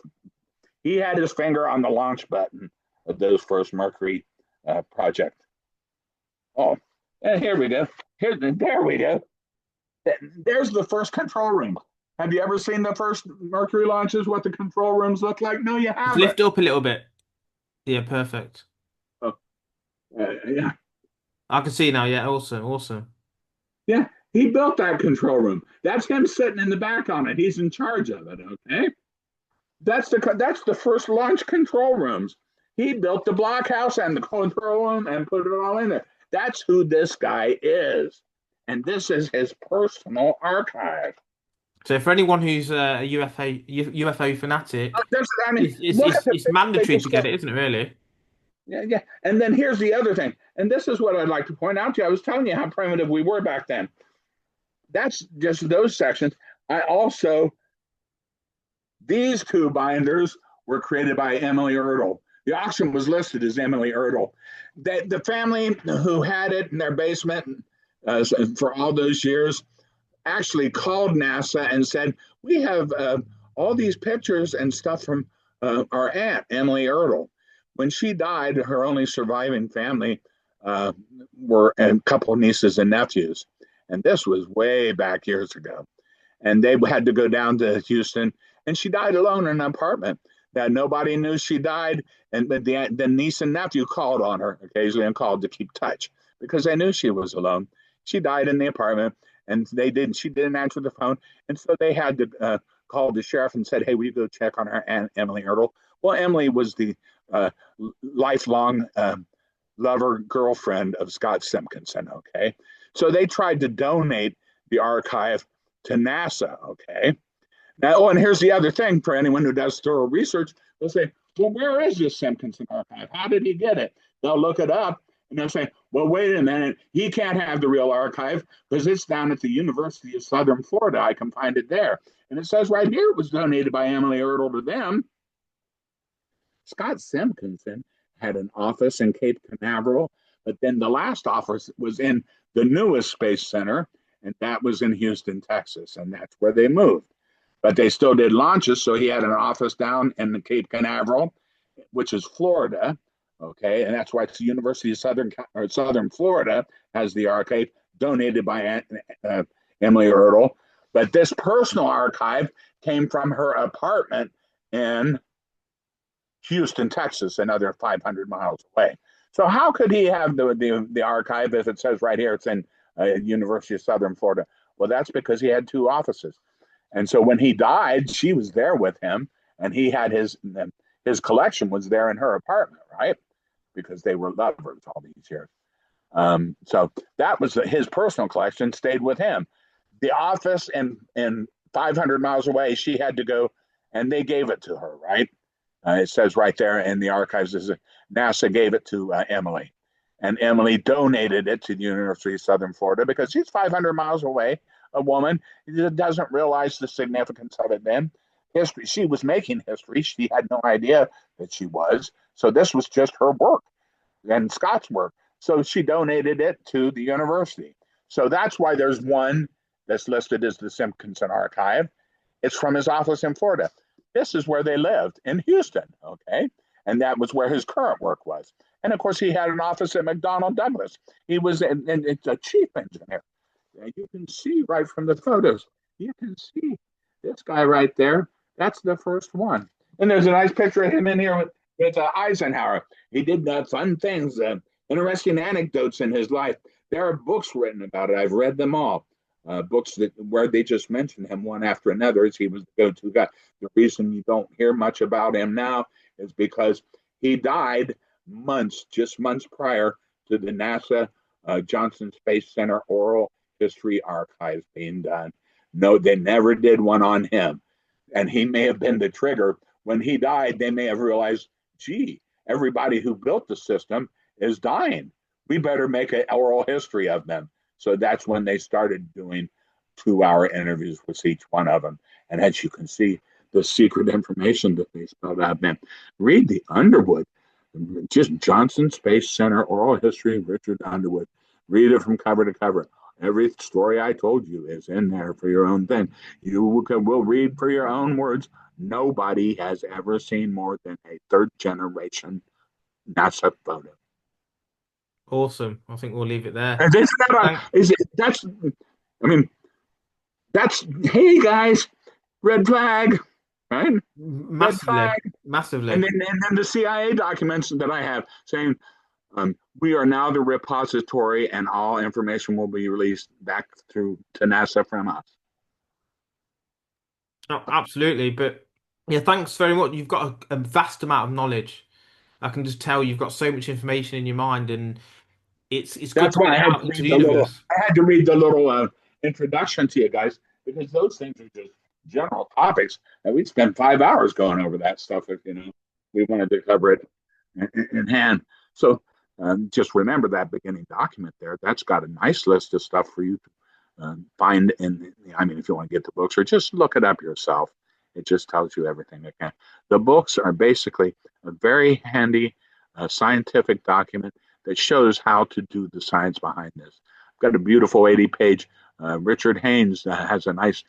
finger on the launch button of those first Mercury project. Oh, and here we go. There we go. There's the first control room. Have you ever seen the first Mercury launches, what the control rooms look like? No, you haven't. Lift up a little bit. Yeah, perfect. Oh, yeah. I can see now. Yeah, awesome. Yeah, he built that control room. That's him sitting in the back on it. He's in charge of it, okay? That's the first launch control rooms. He built the blockhouse and the control room and put it all in there. That's who this guy is. And this is his personal archive. So for anyone who's a UFO fanatic, it's mandatory to get it, isn't it, really? Yeah. And then here's the other thing. And this is what I'd like to point out to you. I was telling you how primitive we were back then. That's just those sections. These two binders were created by Emily Ertl. The auction was listed as Emily Ertl. The family who had it in their basement for all those years actually called NASA and said, we have all these pictures and stuff from our aunt, Emily Ertl. When she died, her only surviving family were a couple of nieces and nephews. And this was way back years ago. And they had to go down to Houston, and she died alone in an apartment. That nobody knew she died, and the niece and nephew called on her occasionally and called to keep touch because they knew she was alone. She died in the apartment, and she didn't answer the phone, and so they had to call the sheriff and said, hey, will you go check on our aunt Emily Ertl? Well, Emily was the lifelong lover girlfriend of Scott Simpkinson, okay? So they tried to donate the archive to NASA, okay? Now, and here's the other thing for anyone who does thorough research, they'll say, well, where is this Simpkinson archive? How did he get it? They'll look it up, and they'll say, well, wait a minute, he can't have the real archive because it's down at the University of Southern Florida. I can find it there. And it says right here it was donated by Emily Ertl to them. Scott Simpkinson had an office in Cape Canaveral, but then the last office was in the newest Space Center, and that was in Houston, Texas, and that's where they moved. But they still did launches, so he had an office down in the Cape Canaveral, which is Florida, okay, and that's why it's the University of Southern Florida has the archive donated by Emily Ertl. But this personal archive came from her apartment in Houston, Texas, another 500 miles away. So how could he have the archive if it says right here it's in University of Southern Florida? Well, that's because he had two offices. And so when he died, she was there with him, and he had his collection was there in her apartment, right? Because they were lovers all these years. So that was his personal collection stayed with him. The office and 500 miles away, she had to go, and they gave it to her, right? It says right there in the archives, NASA gave it to Emily, and Emily donated it to the University of Southern Florida because she's 500 miles away. A woman doesn't realize the significance of it then. History. She was making history. She had no idea that she was. So this was just her work and Scott's work. So she donated it to the university. So that's why there's one that's listed as the Simpkinson Archive. It's from his office in Florida. This is where they lived in Houston, okay? And that was where his current work was. And of course, he had an office at McDonnell Douglas. He was a chief engineer. And you can see right from the photos, you can see this guy right there. That's the first one. And there's a nice picture of him in here with Eisenhower. He did fun things, interesting anecdotes in his life. There are books written about it. I've read them all. Books where they just mention him one after another as he was the go-to guy. The reason you don't hear much about him now is because he died just months prior to the NASA Johnson Space Center Oral History Archives being done. No, they never did one on him. And he may have been the trigger. When he died, they may have realized, gee, everybody who built the system is dying. We better make an oral history of them. So that's when they started doing 2-hour interviews with each one of them. And as you can see, the secret information that they spelled out, man, read the Underwood, just Johnson Space Center Oral History, Richard Underwood. Read it from cover to cover. Every story I told you is in there for your own thing. You will read for your own words. Nobody has ever seen more than a third generation NASA photo. Awesome. I think we'll leave it there. And that's hey guys, red flag, right? Massively, massively. And then the CIA documents that I have saying we are now the repository, and all information will be released back to NASA from us. Oh, absolutely, but yeah, thanks very much. You've got a vast amount of knowledge. I can just tell you've got so much information in your mind, and it's good That's to why get I it had out to into read the the little. universe. I had to read the little introduction to you guys because those things are just general topics, and we'd spend 5 hours going over that stuff if we wanted to cover it in hand. So just remember that beginning document there. That's got a nice list of stuff for you to find in. I mean, if you want to get the books or just look it up yourself, it just tells you everything it can. The books are basically a very handy scientific document that shows how to do the science behind this. I've got a beautiful 80-page. Richard Haynes has a nice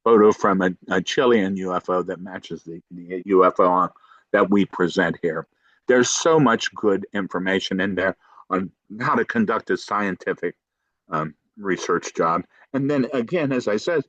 photo from a Chilean UFO that matches the UFO that we present here. There's so much good information in there on how to conduct a scientific research job. And then again, as I said,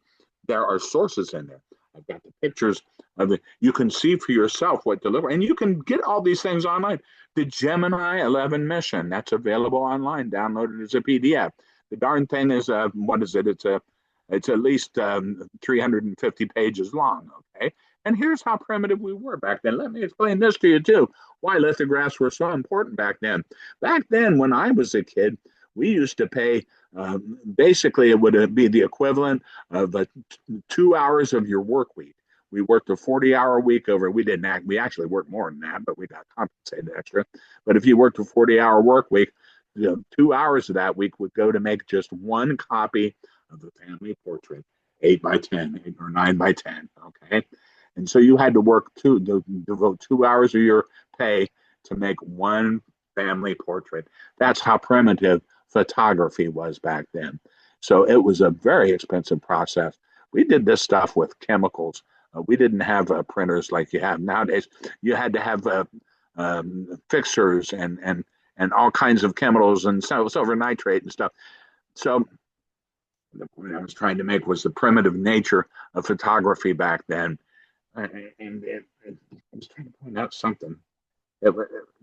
there are sources in there. I've got the pictures of it. You can see for yourself what deliver, and you can get all these things online. The Gemini XI mission, that's available online, downloaded as a PDF. The darn thing is, what is it? It's at least 350 pages long, okay? And here's how primitive we were back then. Let me explain this to you, too, why lithographs were so important back then. Back then, when I was a kid, we used to pay, basically, it would be the equivalent of 2 hours of your work week. We worked a 40-hour week we actually worked more than that, but we got compensated extra. But if you worked a 40-hour work week, 2 hours of that week would go to make just one copy of the family portrait, 8 by 10 or 9 by 10, okay? And so you had to work devote 2 hours of your pay to make one family portrait. That's how primitive photography was back then. So it was a very expensive process. We did this stuff with chemicals. We didn't have printers like you have nowadays. You had to have fixers and all kinds of chemicals and silver nitrate and stuff. So the point I was trying to make was the primitive nature of photography back then. And I was trying to point out something.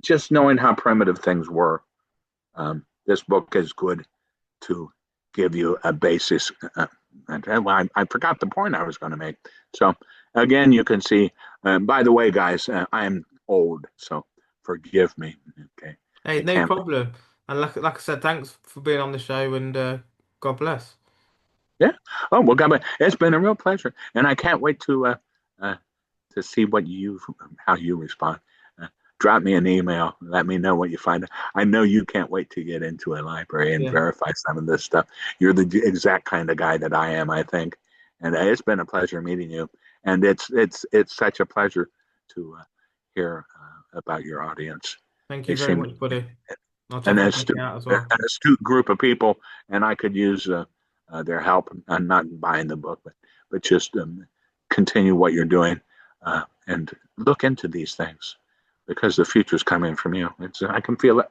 Just knowing how primitive things were, this book is good to give you a basis. I forgot the point I was going to make. So again, you can see. By the way, guys, I'm old, so forgive me. Okay, Hey, I no can't. problem. And like I said, thanks for being on the show, and God bless. Yeah. Oh well, God, it's been a real pleasure, and I can't wait to see how you respond. Uh, Drop me an email. Let me know what you find. I know you can't wait to get into a library and Yeah. verify some of this stuff. You're the exact kind of guy that I am, I think. And it's been a pleasure meeting you. And it's such a pleasure to hear about your audience. Thank you They very seem much, buddy. I'll an definitely check it astute, out as an well. astute group of people, and I could use their help. I'm not buying the book, but just continue what you're doing and look into these things because the future's coming from you. I can feel it.